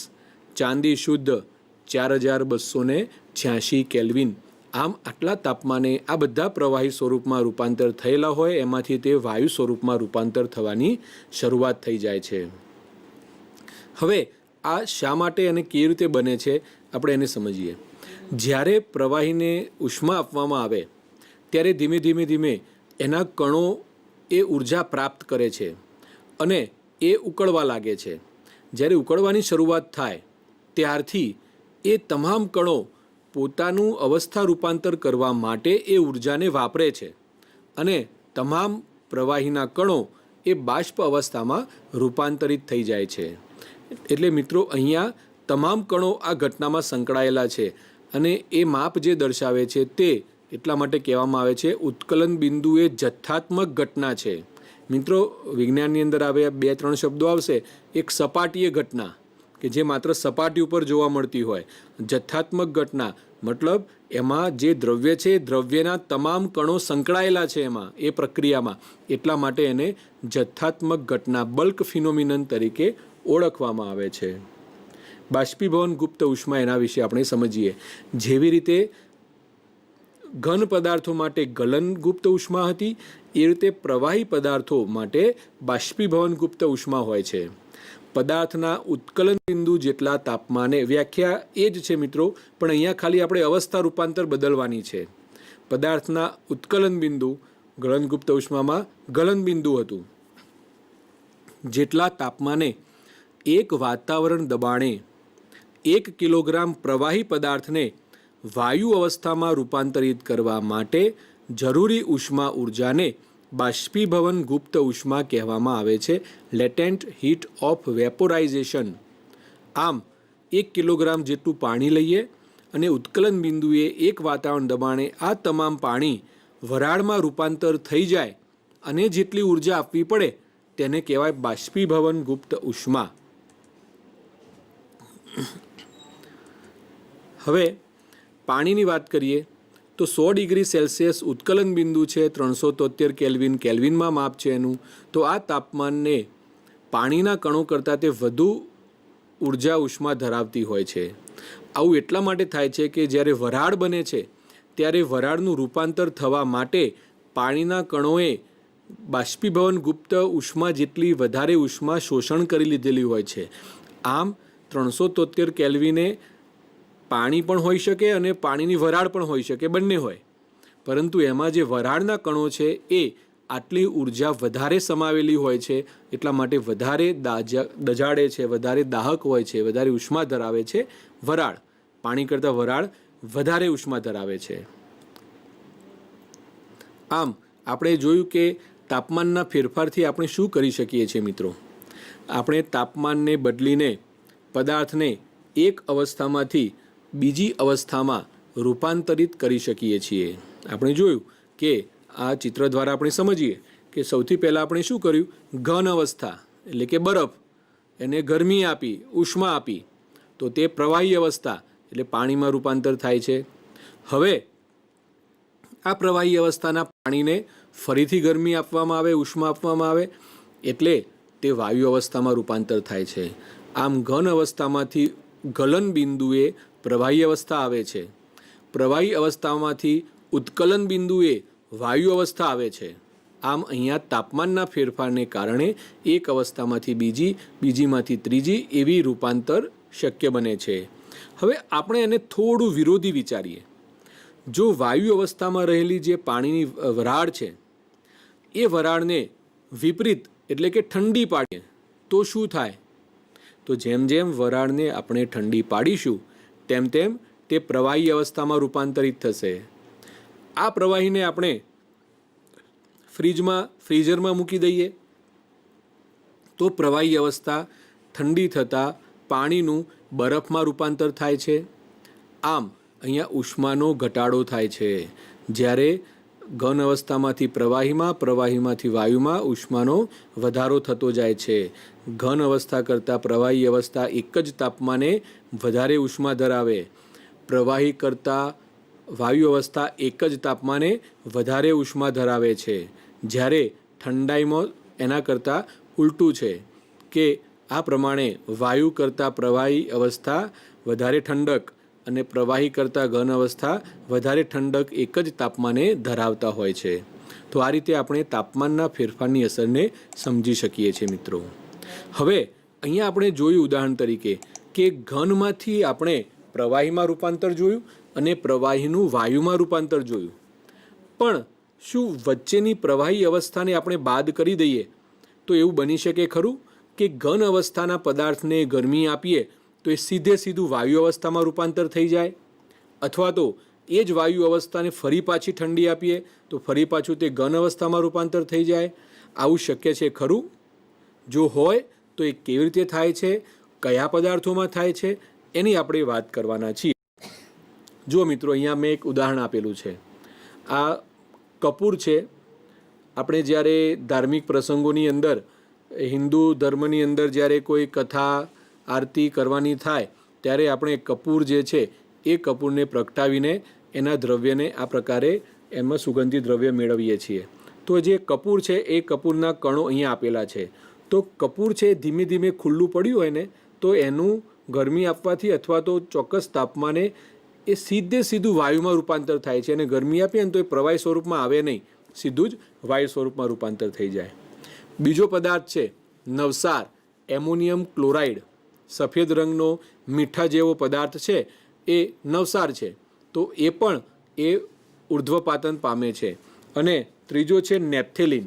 ચાંદી શુદ્ધ 4286 કેલ્વિન. આમ આટલા તાપમાને આ બધા પ્રવાહી સ્વરૂપમાં રૂપાંતર થયેલા હોય એમાંથી તે વાયુ સ્વરૂપમાં રૂપાંતર થવાની શરૂઆત થઈ જાય છે. હવે આ શા માટે અને કેવી રીતે બને છે આપણે એને સમજીએ. જ્યારે પ્રવાહીને ઉષ્મા આપવામાં આવે ત્યારે ધીમે ધીમે ધીમે એના કણો એ ઉર્જા પ્રાપ્ત કરે છે અને એ ઉકળવા લાગે છે. જ્યારે ઉકળવાની શરૂઆત થાય ત્યારથી એ તમામ કણો પોતાનું અવસ્થા રૂપાંતર કરવા માટે એ ઉર્જાને વાપરે છે અને તમામ પ્રવાહીના કણો એ બાષ્પ અવસ્થામાં રૂપાંતરિત થઈ જાય છે. એટલે મિત્રો, અહીંયા તમામ કણો આ ઘટનામાં સંકળાયેલા છે અને એ માપ જે દર્શાવે છે તે એટલા માટે કહેવામાં આવે છે ઉત્કલન બિંદુ એ જથ્થાત્મક ઘટના છે. મિત્રો, વિજ્ઞાનની અંદર આવે 2-3 શબ્દો આવશે. એક સપાટીય ઘટના કે જે માત્ર સપાટી ઉપર જોવા મળતી હોય. જથ્થાત્મક ઘટના મતલબ એમાં જે દ્રવ્ય છે દ્રવ્યના તમામ કણો સંકળાયેલા છે એમાં, એ પ્રક્રિયામાં, એટલા માટે એને જથ્થાત્મક ઘટના બલ્ક ફિનોમિનન તરીકે ઓળખવામાં આવે છે. બાષ્પીભવન ગુપ્ત ઉષ્મા, એના વિશે આપણે સમજીએ. જેવી રીતે ઘન પદાર્થો માટે ગલન ગુપ્ત ઉષ્મા હતી એ રીતે પ્રવાહી પદાર્થો માટે બાષ્પીભવન ગુપ્ત ઉષ્મા હોય છે. પદાર્થના ઉત્કલન બિંદુ જેટલા તાપમાને, વ્યાખ્યા એ જ છે મિત્રો, પણ અહીંયા ખાલી આપણે અવસ્થા રૂપાંતર બદલવાની છે. પદાર્થના ઉત્કલન બિંદુ ગલનગુપ્ત ઉષ્મામાં ગલન બિંદુ હતું, જેટલા તાપમાને એક વાતાવરણ દબાણે 1 કિલોગ્રામ પ્રવાહી પદાર્થને વાયુ અવસ્થામાં રૂપાંતરિત કરવા માટે જરૂરી ઉષ્મા ઉર્જાને બાષ્પીભવન ગુપ્ત ઉષ્મા કહેવામાં આવે છે. લેટેન્ટ હીટ ઓફ વેપોરાઇઝેશન. આમ 1 કિલોગ્રામ જેટલું પાણી લઈએ અને ઉત્કલન બિંદુએ એક વાતાવરણ દબાણે આ તમામ પાણી વરાળમાં રૂપાંતર થઈ જાય અને જેટલી ઉર્જા આપવી પડે તેને કહેવાય બાષ્પીભવન ગુપ્ત ઉષ્મા. હવે પાણીની વાત કરીએ તો 100 ડિગ્રી સેલ્સિયસ ઉત્કલન બિંદુ છે, 373 કેલ્વિન, કેલ્વિનમાં માપ છે એનું. તો આ તાપમાનને પાણીના કણો કરતાં તે વધુ ઉર્જા ઉષ્મા ધરાવતી હોય છે. આવું એટલા માટે થાય છે કે જ્યારે વરાળ બને છે ત્યારે વરાળનું રૂપાંતર થવા માટે પાણીના કણોએ બાષ્પીભવન ગુપ્ત ઉષ્મા જેટલી વધારે ઉષ્મા શોષણ કરી લીધેલી હોય છે. આમ 373 કેલ્વિને પાણી પણ હોઈ શકે અને પાણીની વરાળ પણ હોઈ શકે, બંને હોય. પરંતુ એમાં જે વરાળના કણો છે એ આટલી ઉર્જા વધારે સમાવેલી હોય છે, એટલા માટે વધારે દજાડે છે, વધારે દાહક હોય છે, વધારે ઉષ્મા ધરાવે છે વરાળ. પાણી કરતાં વરાળ વધારે ઉષ્મા ધરાવે છે. આમ આપણે જોયું કે તાપમાનના ફેરફારથી આપણે શું કરી શકીએ છીએ મિત્રો. આપણે તાપમાનને બદલીને પદાર્થને એક અવસ્થામાંથી બીજી અવસ્થામાં રૂપાંતરિત કરી શકીએ છીએ. આપણે જોયું કે આ ચિત્ર દ્વારા આપણે સમજીએ કે સૌથી પહેલાં આપણે શું કર્યું, ઘન અવસ્થા એટલે કે બરફ, એને ગરમી આપી, ઉષ્મા આપી, તો તે પ્રવાહી અવસ્થા એટલે પાણીમાં રૂપાંતર થાય છે. હવે આ પ્રવાહી અવસ્થાના પાણીને ફરીથી ગરમી આપવામાં આવે, ઉષ્મા આપવામાં આવે એટલે તે વાયુ અવસ્થામાં રૂપાંતર થાય છે. આમ ઘન અવસ્થામાંથી ગલન બિંદુએ પ્રવાહી અવસ્થા આવે છે, પ્રવાહી અવસ્થામાંથી ઉત્કલન બિંદુએ વાયુ અવસ્થા આવે છે. આમ અહીંયા તાપમાનના ફેરફારને કારણે એક અવસ્થામાંથી બીજી, બીજીમાંથી ત્રીજી એવી રૂપાંતર શક્ય બને છે. હવે આપણે એને થોડું વિરોધી વિચારીએ. જો વાયુ અવસ્થામાં રહેલી જે પાણીની વરાળ છે એ વરાળને વિપરીત એટલે કે ઠંડી પાડીએ તો શું થાય? તો જેમ જેમ વરાળને આપણે ઠંડી પાડીશું તેમ તેમ તે પ્રવાહી અવસ્થામાં રૂપાંતરિત થશે. આ પ્રવાહીને આપણે ફ્રીઝરમાં મૂકી દઈએ તો પ્રવાહી અવસ્થા ઠંડી થતાં પાણીનું બરફમાં રૂપાંતર થાય છે. આમ અહીંયા ઉષ્માનો ઘટાડો થાય છે. જ્યારે ઘન અવસ્થામાંથી પ્રવાહીમાં, પ્રવાહીમાંથી વાયુમાં ઉષ્માનો વધારો થતો જાય છે. ઘન અવસ્થા કરતાં પ્રવાહી અવસ્થા એક જ તાપમાને વધારે ઉષ્મા ધરાવે, પ્રવાહી કરતાં વાયુ અવસ્થા એક જ તાપમાને વધારે ઉષ્મા ધરાવે છે. જ્યારે ઠંડાઈમાં એના કરતાં ઉલટું છે કે આ પ્રમાણે વાયુ કરતાં પ્રવાહી અવસ્થા વધારે ઠંડક અને પ્રવાહી કરતાં ઘન અવસ્થા વધારે ઠંડક એક જ તાપમાને ધરાવતા હોય છે. તો આ રીતે આપણે તાપમાનના ફેરફારની અસરને સમજી શકીએ છીએ મિત્રો. હવે અહીંયા આપણે જોયું ઉદાહરણ તરીકે કે ઘનમાંથી આપણે પ્રવાહીમાં રૂપાંતર જોયું અને પ્રવાહીનું વાયુમાં રૂપાંતર જોયું. પણ શું વચ્ચેની પ્રવાહી અવસ્થાને આપણે બાદ કરી દઈએ તો એવું બની શકે ખરું કે ઘન અવસ્થાના પદાર્થને ગરમી આપીએ તો એ સીધું વાયુ અવસ્થામાં રૂપાંતર થઈ જાય, અથવા તો એ જ વાયુ અવસ્થાને ફરી પાછી ઠંડી આપીએ તો ફરી પાછું તે ઘન અવસ્થામાં રૂપાંતર થઈ જાય? આવું શક્ય છે ખરું? જો હોય તો એ કેવી રીતે થાય છે, કયા પદાર્થોમાં થાય છે, એની આપણે વાત કરવાના છીએ. જો મિત્રો, અહીંયા મેં એક ઉદાહરણ આપેલું છે. આ કપૂર છે. આપણે જ્યારે ધાર્મિક પ્રસંગોની અંદર, હિન્દુ ધર્મની અંદર જ્યારે કોઈ કથા આરતી કરવાની થાય ત્યારે આપણે કપૂર જે છે એ કપૂરને પ્રગટાવીને એના દ્રવ્યને આ પ્રકારે એમાં સુગંધી દ્રવ્ય મેળવીએ છીએ. તો જે કપૂર છે એ કપૂરના કણો અહીંયા આપેલા છે. તો કપૂર છે ધીમે ધીમે ખુલ્લું પડ્યું હોય ને તો એનું ગરમી આપવાથી અથવા તો ચોક્કસ તાપમાને એ સીધું વાયુમાં રૂપાંતર થાય છે. અને ગરમી આપીએ ને તો એ પ્રવાહી સ્વરૂપમાં આવે નહીં, સીધું જ વાયુ સ્વરૂપમાં રૂપાંતર થઈ જાય. બીજો પદાર્થ છે નવસાર, એમોનિયમ ક્લોરાઇડ. સફેદ રંગનો મીઠા જેવો પદાર્થ છે એ નવસાર છે. તો એ પણ એ ઉર્ધ્વપાતન પામે છે. અને ત્રીજો છે નેપ્થેલિન.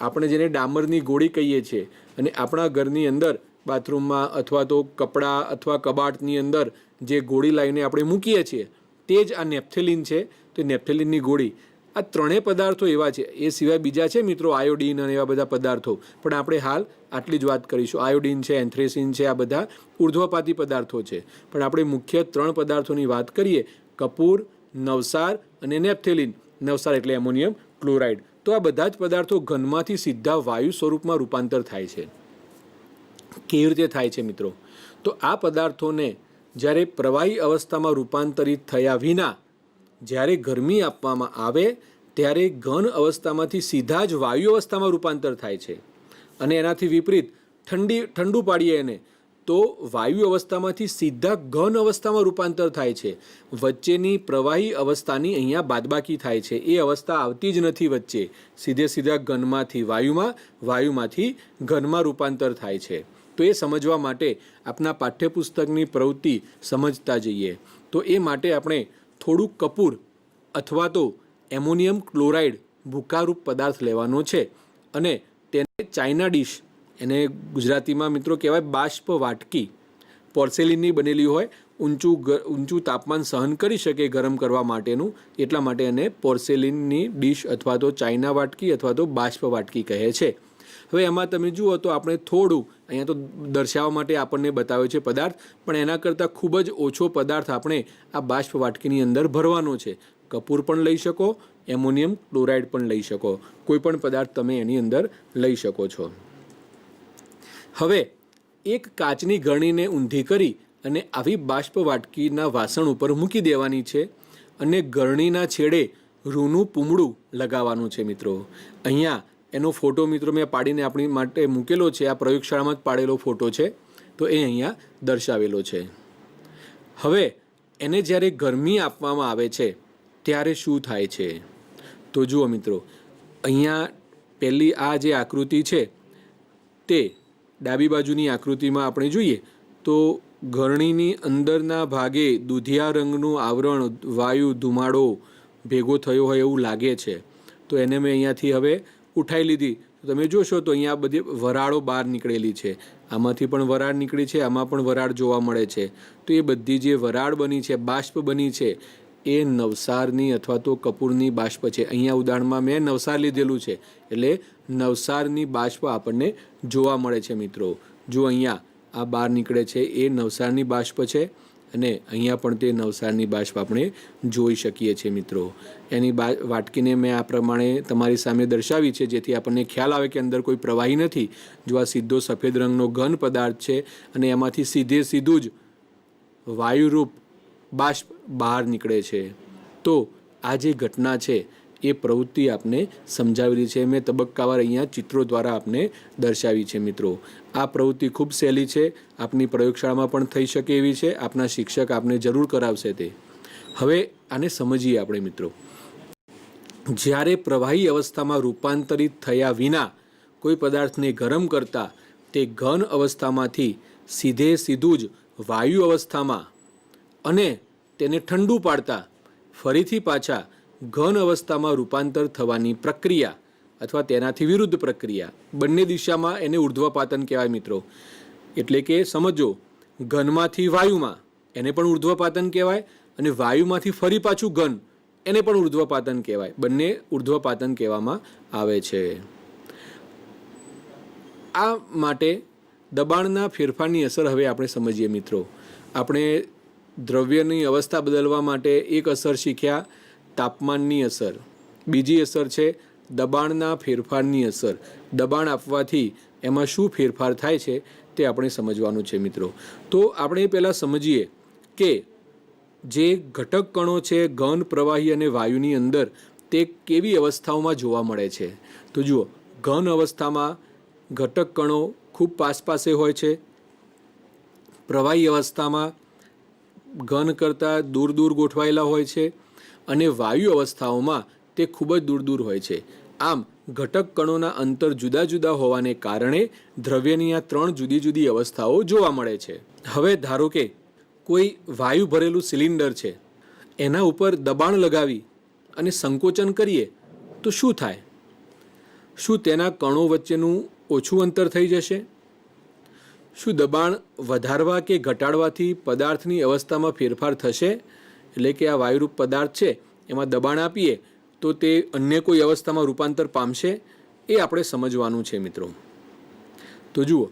આપણે જેને ડામરની ગોળી કહીએ છીએ અને આપણા ઘરની અંદર બાથરૂમમાં અથવા તો કપડાં અથવા કબાટની અંદર જે ગોળી લાવીને આપણે મૂકીએ છીએ તે જ આ નેપ્થેલિન છે. તો નેપ્થેલિનની ગોળી. આ ત્રણેય પદાર્થો એવા છે. એ સિવાય બીજા છે મિત્રો, આયોડીન અને એવા બધા પદાર્થો, પણ આપણે હાલ આટલી જ વાત કરીશું. આયોડીન છે, એન્થ્રેસિન છે, આ બધા ઉર્ધ્વપાતી પદાર્થો છે. પણ આપણે મુખ્ય 3 પદાર્થોની વાત કરીએ, કપૂર, નવસાર અને નેપ્થેલિન. નવસાર એટલે એમોનિયમ ક્લોરાઇડ. તો આ બધા જ પદાર્થો ઘનમાંથી સીધા વાયુ સ્વરૂપમાં રૂપાંતર થાય છે. કેવી રીતે થાય છે મિત્રો? તો આ પદાર્થોને જ્યારે પ્રવાહી અવસ્થામાં રૂપાંતરિત થયા વિના જ્યારે ગરમી આપવામાં આવે ત્યારે ઘન અવસ્થામાંથી સીધા જ વાયુ અવસ્થામાં રૂપાંતર થાય છે. અને એનાથી વિપરીત ઠંડુ પાડીએ એને તો વાયુ અવસ્થામાંથી સીધા ઘન અવસ્થામાં રૂપાંતર થાય છે. વચ્ચેની પ્રવાહી અવસ્થાની અહીંયા બાદબાકી થાય છે. એ અવસ્થા આવતી જ નથી વચ્ચે. સીધા ઘનમાંથી વાયુમાં, વાયુમાંથી ઘનમાં રૂપાંતર થાય છે. તો એ સમજવા માટે આપના પાઠ્યપુસ્તકની પ્રવૃત્તિ સમજતા જઈએ. તો એ માટે આપણે થોડુંક કપૂર અથવા તો એમોનિયમ ક્લોરાઇડ ભૂકારૂપ પદાર્થ લેવાનો છે અને તેને ચાઇના ડીશ, એને ગુજરાતીમાં મિત્રો કહેવાય બાષ્પ વાટકી, પોર્સેલિનની બનેલી હોય, ઊંચું તાપમાન સહન કરી શકે ગરમ કરવા માટેનું, એટલા માટે એને પોર્સેલિનની ડીશ અથવા તો ચાઇના વાટકી અથવા તો બાષ્પ વાટકી કહે છે. હવે એમાં તમે જુઓ તો આપણે થોડું અહીંયા તો દર્શાવવા માટે આપણને બતાવ્યો છે પદાર્થ, પણ એના કરતાં ખૂબ જ ઓછો પદાર્થ આપણે આ બાષ્પ વાટકીની અંદર ભરવાનો છે. કપૂર પણ લઈ શકો, એમોનિયમ ક્લોરાઇડ પણ લઈ શકો, કોઈ પણ પદાર્થ તમે એની અંદર લઈ શકો છો. હવે એક કાચની ગરણીને ઊંધી કરી અને આવી બાષ્પ વાટકીના વાસણ ઉપર મૂકી દેવાની છે અને ગરણીના છેડે રૂનું પૂમડું લગાવવાનું છે મિત્રો. અહીંયા એનો ફોટો મિત્રો મેં પાડીને આપણી માટે મૂકેલો છે, આ પ્રયોગશાળામાં જ પાડેલો ફોટો છે, તો એ અહીંયા દર્શાવેલો છે. હવે એને જ્યારે ગરમી આપવામાં આવે છે ત્યારે શું થાય છે તો જુઓ મિત્રો, અહીંયા પહેલી આ જે આકૃતિ છે તે ડાબી બાજુની આકૃતિમાં આપણે જોઈએ તો ગરણીની અંદરના ભાગે દૂધિયા રંગનું આવરણ, વાયુ, ધુમાડો ભેગો થયો હોય એવું લાગે છે. તો એને મેં અહીંયાથી હવે ઉઠાવી લીધી. તમે જોશો તો અહીંયા બધી વરાળો બહાર નીકળેલી છે, આમાંથી પણ વરાળ નીકળી છે, આમાં પણ વરાળ જોવા મળે છે. તો એ બધી જે વરાળ બની છે, બાષ્પ બની છે, એ નવસારની અથવા તો કપૂરની બાષ્પ છે. અહીંયા ઉદાહરણમાં મેં નવસાર લીધેલું છે, એટલે નવસારની બાષ્પ આપણને જોવા મળે છે મિત્રો. જો અહીંયા આ બહાર નીકળે છે એ નવસારની બાષ્પ છે અને અહીંયા પણ તે નવસારની બાષ્પ આપણે જોઈ શકીએ છીએ મિત્રો. એની વાટકીને મેં આ પ્રમાણે તમારી સામે દર્શાવી છે જેથી આપણને ખ્યાલ આવે કે અંદર કોઈ પ્રવાહી નથી. જો આ સીધો સફેદ રંગનો ઘન પદાર્થ છે અને એમાંથી સીધું જ વાયુરૂપ બાષ્પ બહાર નીકળે છે. તો આ જે ઘટના છે એ પ્રવૃત્તિ આપને સમજાવેલી છે. મેં તબક્કાવાર અહીંયા ચિત્રો દ્વારા આપને દર્શાવી છે મિત્રો. આ પ્રવૃત્તિ ખૂબ સહેલી છે, આપની પ્રયોગશાળામાં પણ થઈ શકે એવી છે, આપના શિક્ષક આપને જરૂર કરાવશે તે. હવે આને સમજીએ આપણે મિત્રો. જ્યારે પ્રવાહી અવસ્થામાં રૂપાંતરિત થયા વિના કોઈ પદાર્થને ગરમ કરતા તે ઘન અવસ્થામાંથી સીધું જ વાયુ અવસ્થામાં અને તેને ઠંડુ પાડતા ફરીથી પાછા ઘન અવસ્થામાં રૂપાંતર થવાની પ્રક્રિયા અથવા તેનાથી વિરુદ્ધ પ્રક્રિયા, બંને દિશામાં એને ઉર્ધ્વપાતન કહેવાય મિત્રો. એટલે કે સમજો, ઘનમાંથી વાયુમાં એને પણ ઉર્ધ્વપાતન કહેવાય અને વાયુમાંથી ફરી પાછું ઘન એને પણ ઉર્ધ્વપાતન કહેવાય. બંને ઉર્ધ્વપાતન કહેવામાં આવે છે. આ માટે દબાણના ફેરફારની અસર હવે આપણે સમજીએ મિત્રો. આપણે દ્રવ્યની અવસ્થા બદલવા માટે એક અસર શીખ્યા, તાપમાનની અસર. બીજી અસર છે દબાણના ફેરફારની અસર. દબાણ આપવાથી એમાં શું ફેરફાર થાય છે તે આપણે સમજવાનું છે મિત્રો. તો આપણે પહેલાં સમજીએ કે જે ઘટક કણો છે ઘન, પ્રવાહી અને વાયુની અંદર તે કેવી અવસ્થાઓમાં જોવા મળે છે. તો જુઓ, ઘન અવસ્થામાં ઘટક કણો ખૂબ પાસે હોય છે. પ્રવાહી અવસ્થામાં ઘન કરતાં દૂર ગોઠવાયેલા હોય છે અને વાયુ અવસ્થાઓમાં તે ખૂબ જ દૂર હોય છે. આમ ઘટક કણોના અંતર જુદા હોવાને કારણે દ્રવ્યની આ 3 જુદી અવસ્થાઓ જોવા મળે છે. હવે ધારો કે કોઈ વાયુ ભરેલું સિલિન્ડર છે, એના ઉપર દબાણ લગાવી અને સંકોચન કરીએ તો શું થાય? શું તેના કણો વચ્ચેનું ઓછું અંતર થઈ જશે? શું દબાણ વધારવા કે ઘટાડવાથી પદાર્થની અવસ્થામાં ફેરફાર થશે? એટલે કે આ વાયુરૂપ પદાર્થ છે એમાં દબાણ આપીએ તો તે અન્ય કોઈ અવસ્થામાં રૂપાંતર પામશે? એ આપણે સમજવાનું છે મિત્રો. તો જુઓ,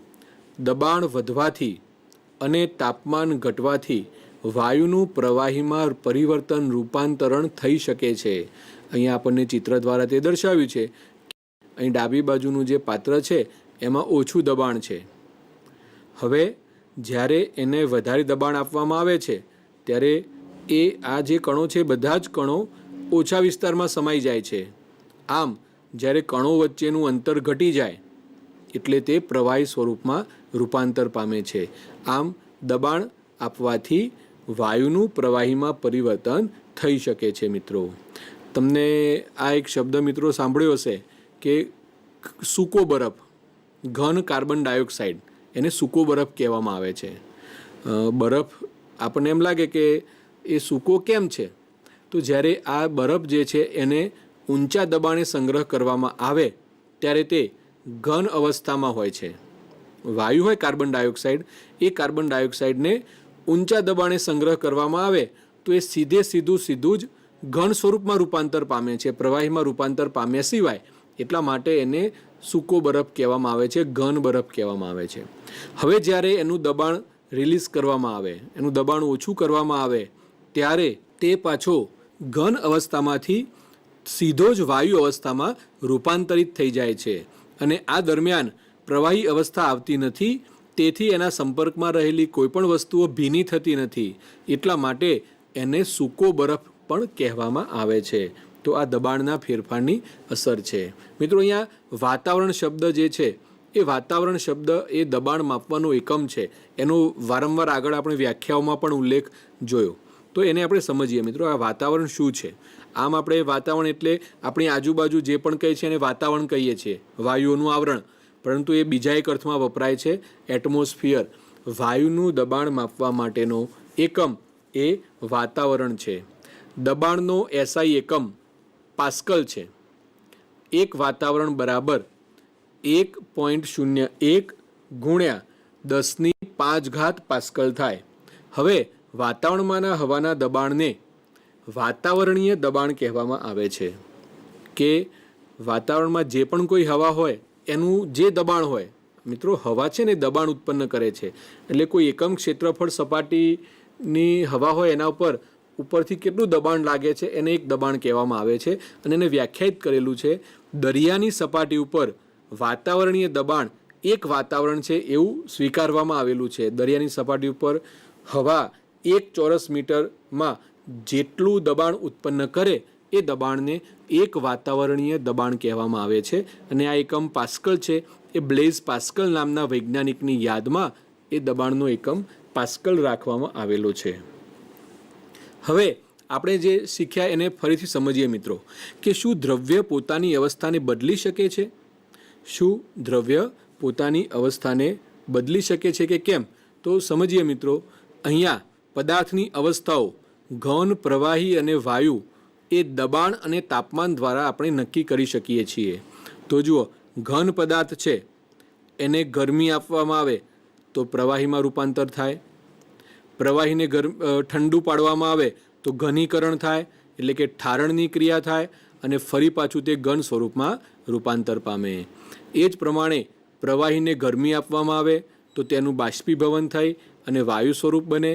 દબાણ વધવાથી અને તાપમાન ઘટવાથી વાયુનું પ્રવાહીમાં પરિવર્તન, રૂપાંતરણ થઈ શકે છે. અહીંયા આપણને ચિત્ર દ્વારા તે દર્શાવ્યું છે. અહીં ડાબી બાજુનું જે પાત્ર છે એમાં ઓછું દબાણ છે. હવે જ્યારે એને વધારે દબાણ આપવામાં આવે છે ત્યારે આ જે કણો છે બધા જ કણો ઓછા વિસ્તારમાં સમાઈ જાય છે. આમ જ્યારે કણો વચ્ચેનું અંતર ઘટી જાય એટલે તે પ્રવાહી સ્વરૂપમાં રૂપાંતર પામે છે. આમ દબાણ આપવાથી વાયુનું પ્રવાહીમાં પરિવર્તન થઈ શકે છે મિત્રો. તમને આ એક શબ્દ મિત્રો સાંભળ્યો હશે કે સૂકો બરફ, ઘન કાર્બન ડાયોક્સાઇડ, એને સૂકો બરફ કહેવામાં આવે છે. બરફ આપણને એમ લાગે કે એ સૂકો કેમ છે? તો જ્યારે આ બરફ જે છે એને ઊંચા દબાણે સંગ્રહ કરવામાં આવે ત્યારે તે ઘન અવસ્થામાં હોય છે. વાયુ હોય કાર્બન ડાયોક્સાઇડ, એ કાર્બન ડાયોક્સાઇડને ઊંચા દબાણે સંગ્રહ કરવામાં આવે તો એ સીધું જ ઘન સ્વરૂપમાં રૂપાંતર પામે છે, પ્રવાહીમાં રૂપાંતર પામ્યા સિવાય. એટલા માટે એને સૂકો બરફ કહેવામાં આવે છે, ઘન બરફ કહેવામાં આવે છે. હવે જ્યારે એનું દબાણ રિલીઝ કરવામાં આવે, એનું દબાણ ઓછું કરવામાં આવે, ત્યારે તે પાછો ઘન અવસ્થામાંથી સીધો જ વાયુ અવસ્થામાં રૂપાંતરિત થઈ જાય છે. અને આ દરમિયાન પ્રવાહી અવસ્થા આવતી નથી, તેથી એના સંપર્કમાં રહેલી કોઈ પણ વસ્તુઓ ભીની થતી નથી. એટલા માટે એને સૂકો બરફ પણ કહેવામાં આવે છે. તો આ દબાણના ફેરફારની અસર છે. મિત્રો, અહીંયા વાતાવરણ શબ્દ જે છે એ વાતાવરણ શબ્દ એ દબાણ માપવાનો એકમ છે. એનો વારંવાર આગળ આપણે વ્યાખ્યાઓમાં પણ ઉલ્લેખ જોયો. તો એને આપણે સમજીએ. મિત્રો, આ વાતાવરણ શું છે? આમ આપણે વાતાવરણ એટલે આપણી આજુબાજુ જે પણ કંઈ છે એને વાતાવરણ કહીએ છીએ, વાયુઓનું આવરણ. પરંતુ એ બીજા એક અર્થમાં વપરાય છે, એટમોસ્ફિયર. વાયુનું દબાણ માપવા માટેનો એકમ એ વાતાવરણ છે. દબાણનો એસઆઈ એકમ પાસ્કલ છે. એક વાતાવરણ બરાબર 1.01 ગુણ્યા 10⁵ પાસ્કલ થાય. હવે વાતાવરણમાંના હવાના દબાણને વાતાવરણીય દબાણ કહેવામાં આવે છે. કે વાતાવરણમાં જે પણ કોઈ હવા હોય એનું જે દબાણ હોય, મિત્રો હવા છે ને દબાણ ઉત્પન્ન કરે છે. એટલે કોઈ એકમ ક્ષેત્રફળ સપાટીની હવા હોય એના ઉપરથી કેટલું દબાણ લાગે છે એને એક દબાણ કહેવામાં આવે છે. અને એને વ્યાખ્યાયિત કરેલું છે, દરિયાની સપાટી ઉપર વાતાવરણીય દબાણ એક વાતાવરણ છે એવું સ્વીકારવામાં આવેલું છે. દરિયાની સપાટી ઉપર હવા 1 ચોરસ મીટરમાં જેટલું દબાણ ઉત્પન્ન કરે એ દબાણને એક વાતાવરણીય દબાણ કહેવામાં આવે છે. અને આ એકમ પાસ્કલ છે. એ બ્લેઝ પાસ્કલ નામના વૈજ્ઞાનિકની યાદમાં એ દબાણનો એકમ પાસ્કલ રાખવામાં આવેલો છે. હવે આપણે જે શીખ્યા એને ફરીથી સમજીએ મિત્રો, કે શું દ્રવ્ય પોતાની અવસ્થાને બદલી શકે છે? શું દ્રવ્ય પોતાની અવસ્થાને બદલી શકે છે કે કેમ? તો સમજીએ મિત્રો. અહીંયા પદાર્થની અવસ્થાઓ ઘન, પ્રવાહી અને વાયુ એ દબાણ અને તાપમાન દ્વારા આપણે નક્કી કરી શકીએ છીએ. તો જુઓ, ઘન પદાર્થ છે એને ગરમી આપવામાં આવે તો પ્રવાહીમાં રૂપાંતર થાય. પ્રવાહીને ઠંડુ પાડવામાં આવે તો ઘનીકરણ થાય, એટલે કે ઠારણની ક્રિયા થાય અને ફરી પાછું તે ઘન સ્વરૂપમાં રૂપાંતર પામે. એ જ પ્રમાણે પ્રવાહીને ગરમી આપવામાં આવે તો તેનું બાષ્પીભવન થઈ અને વાયુ સ્વરૂપ બને.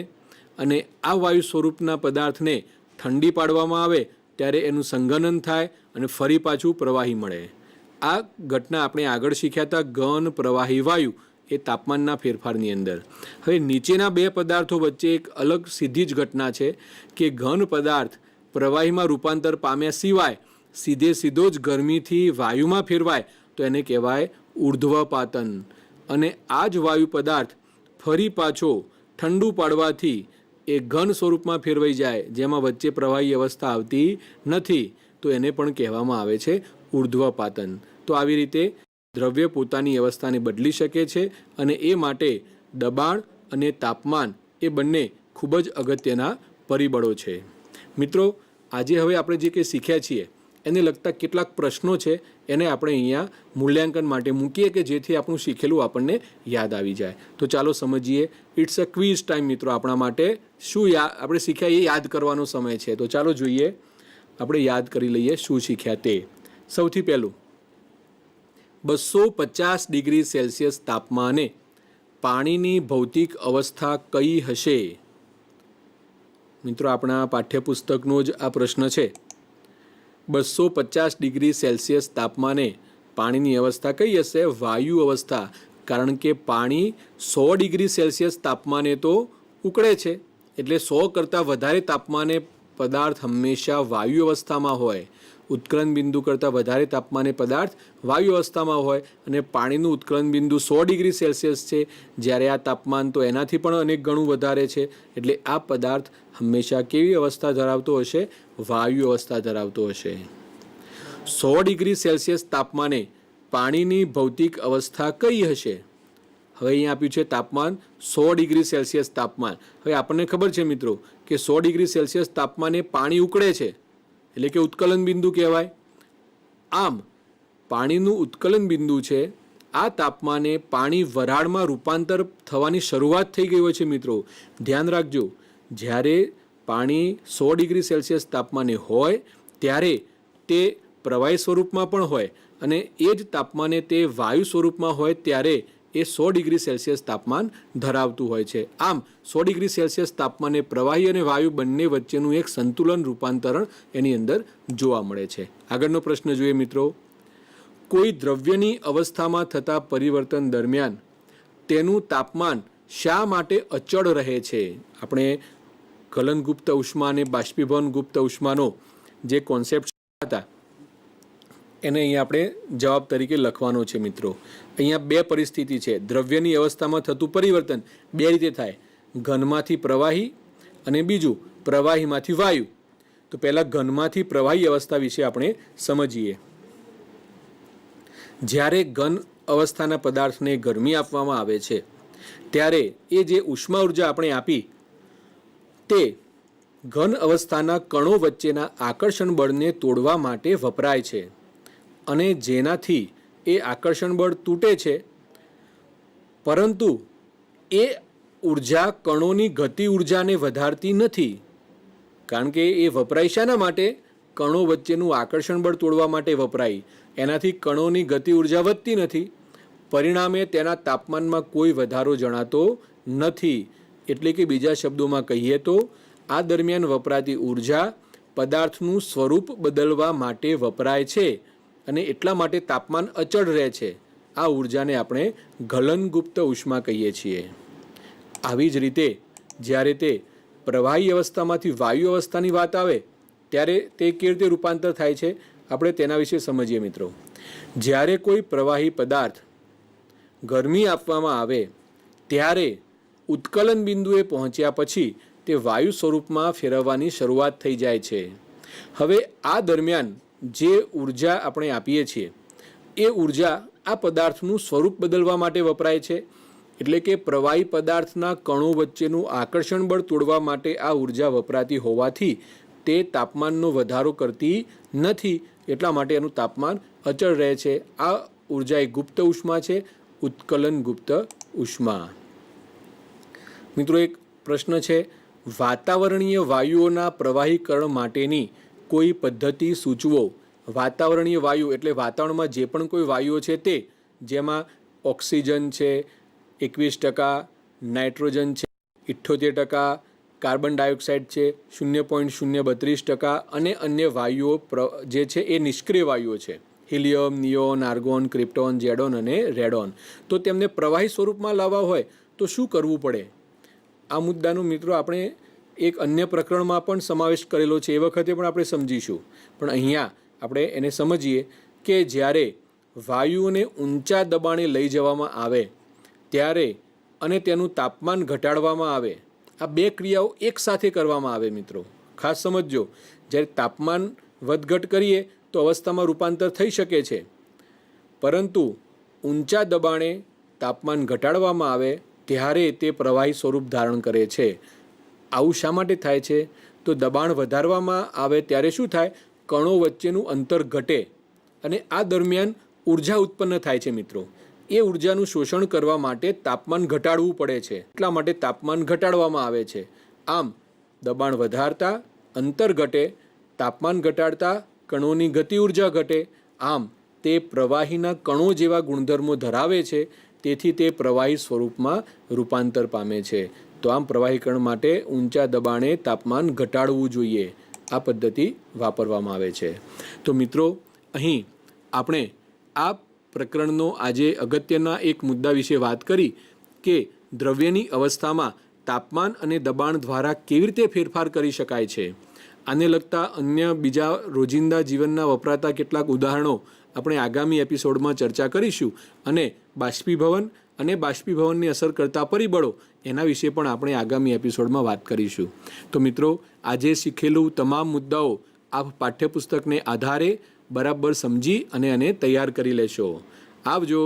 અને આ વાયુ સ્વરૂપના પદાર્થને ઠંડી પાડવામાં આવે ત્યારે એનું સંઘનન થાય અને ફરી પાછું પ્રવાહી મળે. આ ઘટના આપણે આગળ શીખ્યા હતા, ઘન, પ્રવાહી, વાયુ એ તાપમાનના ફેરફારની અંદર. હવે નીચેના બે પદાર્થો વચ્ચે એક અલગ સીધી જ ઘટના છે કે ઘન પદાર્થ પ્રવાહીમાં રૂપાંતર પામ્યા સિવાય સીધો જ ગરમીથી વાયુમાં ફેરવાય તો એને કહેવાય ઉર્ધ્વપાતન. અને આ જ વાયુ પદાર્થ ફરી પાછો ઠંડુ પાડવાથી એ ઘન સ્વરૂપમાં ફેરવાઈ જાય, જેમાં વચ્ચે પ્રવાહી અવસ્થા આવતી નથી, તો એને પણ કહેવામાં આવે છે ઉર્ધ્વપાતન. તો આવી રીતે દ્રવ્ય પોતાની અવસ્થાને બદલી શકે છે અને એ માટે દબાણ અને તાપમાન એ બંને ખૂબ જ અગત્યના પરિબળો છે. મિત્રો, આજે હવે આપણે જે કંઈ શીખ્યા છીએ એને લગતા કેટલાક પ્રશ્નો છે, એને આપણે અહીંયા મૂલ્યાંકન માટે મૂકીએ કે જેથી આપણું શીખેલું આપણને યાદ આવી જાય. તો ચાલો સમજીએ. ઇટ્સ અ ક્વિઝ ટાઈમ મિત્રો આપણા માટે. શું આપણે શીખ્યા એ યાદ કરવાનો સમય છે. તો ચાલો જોઈએ, આપણે યાદ કરી લઈએ શું શીખ્યા તે. સૌથી પહેલું, 250 ડિગ્રી સેલ્સિયસ તાપમાને પાણીની ભૌતિક અવસ્થા કઈ હશે? મિત્રો, આપણા પાઠ્યપુસ્તકનો જ આ પ્રશ્ન છે. 250 ડિગ્રી સેલ્સિયસ તાપમાને પાણીની અવસ્થા કઈ હશે? વાયુ અવસ્થા. કારણ કે પાણી 100 ડિગ્રી સેલ્સિયસ તાપમાને તો ઉકળે છે, એટલે 100 કરતાં વધારે તાપમાને પદાર્થ હંમેશા વાયુ અવસ્થામાં હોય. ઉત્કલન બિંદુ કરતાં વધારે તાપમાને પદાર્થ વાયુ અવસ્થામાં હોય અને પાણીનું ઉત્કલન બિંદુ 100 ડિગ્રી સેલ્સિયસ છે, જ્યારે આ તાપમાન તો એનાથી પણ અનેક ગણું વધારે છે. એટલે આ પદાર્થ હંમેશા કેવી અવસ્થા ધરાવતો હશે? વાયુ અવસ્થા ધરાવતો હશે. 100 ડિગ્રી સેલ્સિયસ તાપમાને પાણીની ભૌતિક અવસ્થા કઈ હશે? હવે અહીંયા આપ્યું છે તાપમાન 100 ડિગ્રી સેલ્સિયસ તાપમાન. હવે આપણને ખબર છે મિત્રો કે 100 ડિગ્રી સેલ્સિયસ તાપમાને પાણી ઉકળે છે, એટલે કે ઉત્કલન બિંદુ કહેવાય. આમ પાણીનું ઉત્કલન બિંદુ છે, આ તાપમાને પાણી વરાળમાં રૂપાંતર થવાની શરૂઆત થઈ ગઈ હોય છે. મિત્રો ધ્યાન રાખજો, જ્યારે પાણી 100 ડિગ્રી સેલ્સિયસ તાપમાને હોય ત્યારે તે પ્રવાહી સ્વરૂપમાં પણ હોય અને એ જ તાપમાને તે વાયુ સ્વરૂપમાં હોય ત્યારે એ 100 ડિગ્રી સેલ્સિયસ તાપમાન ધરાવતું હોય છે. આમ 100 ડિગ્રી સેલ્સિયસ તાપમાને પ્રવાહી અને વાયુ બંને વચ્ચેનું એક સંતુલન રૂપાંતરણ એની અંદર જોવા મળે છે. આગળનો પ્રશ્ન જોઈએ મિત્રો. કોઈ દ્રવ્યની અવસ્થામાં થતા પરિવર્તન દરમિયાન તેનું તાપમાન શા માટે અચળ રહે છે? આપણે ગલનગુપ્ત ઉષ્મા અને બાષ્પીભવન ગુપ્ત ઉષ્માનો જે કોન્સેપ્ટ હતા એને અહીંયા આપણે જવાબ તરીકે લખવાનો છે મિત્રો. અહીંયા બે પરિસ્થિતિ છે. દ્રવ્યની અવસ્થામાં થતું પરિવર્તન બે રીતે થાય, ઘનમાંથી પ્રવાહી અને બીજું પ્રવાહીમાંથી વાયુ. તો પહેલાં ઘનમાંથી પ્રવાહી અવસ્થા વિશે આપણે સમજીએ. જ્યારે ઘન અવસ્થાના પદાર્થને ગરમી આપવામાં આવે છે ત્યારે એ જે ઉષ્મા ઉર્જા આપણે આપી તે ઘન અવસ્થાના કણો વચ્ચેના આકર્ષણ બળને તોડવા માટે વપરાય છે અને જેનાથી એ આકર્ષણ બળ તૂટે છે, પરંતુ એ ઉર્જા કણોની ગતિ ઉર્જાને વધારતી નથી. કારણ કે એ વપરાય શાના માટે? કણો વચ્ચેનું આકર્ષણ બળ તોડવા માટે વપરાય. એનાથી કણોની ગતિ ઉર્જા વધતી નથી, પરિણામે તેના તાપમાનમાં કોઈ વધારો જણાતો નથી. એટલે કે બીજા શબ્દોમાં કહીએ તો આ દરમિયાન વપરાતી ઉર્જા પદાર્થનું સ્વરૂપ બદલવા માટે વપરાય છે અને એટલા માટે તાપમાન અચળ રહે છે. આ ઉર્જાને આપણે ગલનગુપ્ત ઉષ્મા કહીએ છીએ. આવી જ રીતે જ્યારે તે પ્રવાહી અવસ્થામાંથી વાયુ અવસ્થાની વાત આવે ત્યારે તે કેવી રીતે રૂપાંતર થાય છે આપણે તેના વિશે સમજીએ મિત્રો. જ્યારે કોઈ પ્રવાહી પદાર્થ ગરમી આપવામાં આવે ત્યારે ઉત્કલન બિંદુએ પહોંચ્યા પછી તે વાયુ સ્વરૂપમાં ફેરવવાની શરૂઆત થઈ જાય છે. હવે આ દરમિયાન જે ઉર્જા આપણે આપીએ છીએ એ ઉર્જા આ પદાર્થનું સ્વરૂપ બદલવા માટે વપરાય છે. એટલે કે પ્રવાહી પદાર્થના કણો વચ્ચેનું આકર્ષણ બળ તોડવા માટે આ ઉર્જા વપરાતી હોવાથી તે તાપમાનનો વધારો કરતી નથી. એટલા માટે એનું તાપમાન અચળ રહે છે. આ ઉર્જા એક ગુપ્ત ઉષ્મા છે, ઉત્કલન ગુપ્ત ઉષ્મા. મિત્રો એક પ્રશ્ન છે, વાતાવરણીય વાયુઓના પ્રવાહીકરણ માટેની કોઈ પદ્ધતિ સૂચવો. વાતાવરણીય વાયુ એટલે વાતાવરણમાં જે પણ કોઈ વાયુઓ છે તે, જેમાં ઓક્સિજન છે 21%, નાઇટ્રોજન છે 78%, કાર્બન ડાયોક્સાઇડ છે 0.032% અને અન્ય વાયુઓ જે છે એ નિષ્ક્રિય વાયુઓ છે, હિલિયમ, નિયોન, આર્ગોન, ક્રિપ્ટોન, ઝેડોન અને રેડોન. તો તેમને પ્રવાહી સ્વરૂપમાં લાવવા હોય તો શું કરવું પડે? આ મુદ્દાનો મિત્રો આપણે એક અન્ય પ્રકરણમાં પણ સમાવેશ કરેલો છે, એ વખતે પણ આપણે સમજીશું. પણ અહીંયા આપણે એને સમજીએ કે જ્યારે વાયુઓને ઊંચા દબાણે લઈ જવામાં આવે ત્યારે અને તેનું તાપમાન ઘટાડવામાં આવે, આ બે ક્રિયાઓ એકસાથે કરવામાં આવે મિત્રો. ખાસ સમજજો, જ્યારે તાપમાન વધઘટ કરીએ તો અવસ્થામાં રૂપાંતર થઈ શકે છે, પરંતુ ઊંચા દબાણે તાપમાન ઘટાડવામાં આવે ત્યારે તે પ્રવાહી સ્વરૂપ ધારણ કરે છે. આવું શા માટે થાય છે? તો દબાણ વધારવામાં આવે ત્યારે શું થાય? કણો વચ્ચેનું અંતર ઘટે અને આ દરમિયાન ઉર્જા ઉત્પન્ન થાય છે મિત્રો. એ ઉર્જાનું શોષણ કરવા માટે તાપમાન ઘટાડવું પડે છે. એટલા માટે તાપમાન ઘટાડવામાં આવે છે. આમ દબાણ વધારતા અંતર ઘટે, તાપમાન ઘટાડતા કણોની ગતિ ઉર્જા ઘટે. આમ તે પ્રવાહીના કણો જેવા ગુણધર્મો ધરાવે છે, તેથી તે પ્રવાહી સ્વરૂપમાં રૂપાંતર પામે છે. તો આમ પ્રવાહીકરણ માટે ઊંચા દબાણે તાપમાન ઘટાડવું જોઈએ. આ પદ્ધતિ વાપરવામાં આવે છે. તો મિત્રો અહીં આપણે આ પ્રકરણનો આજે અગત્યના એક મુદ્દા વિશે વાત કરી કે દ્રવ્યની અવસ્થામાં તાપમાન અને દબાણ દ્વારા કેવી રીતે ફેરફાર કરી શકાય છે. આને લગતા અન્ય બીજા રોજિંદા જીવનના વપરાતા કેટલાક ઉદાહરણો આપણે આગામી એપિસોડમાં ચર્ચા કરીશું અને બાષ્પીભવન અને બાષ્પીભવનની અસર કરતા પરિબળો એના વિશે પણ આપણે આગામી એપિસોડમાં વાત કરીશું. તો મિત્રો આજે શીખેલું તમામ મુદ્દાઓ આપ પાઠ્યપુસ્તકને આધારે બરાબર સમજી અને એને તૈયાર કરી લેશો. આવજો.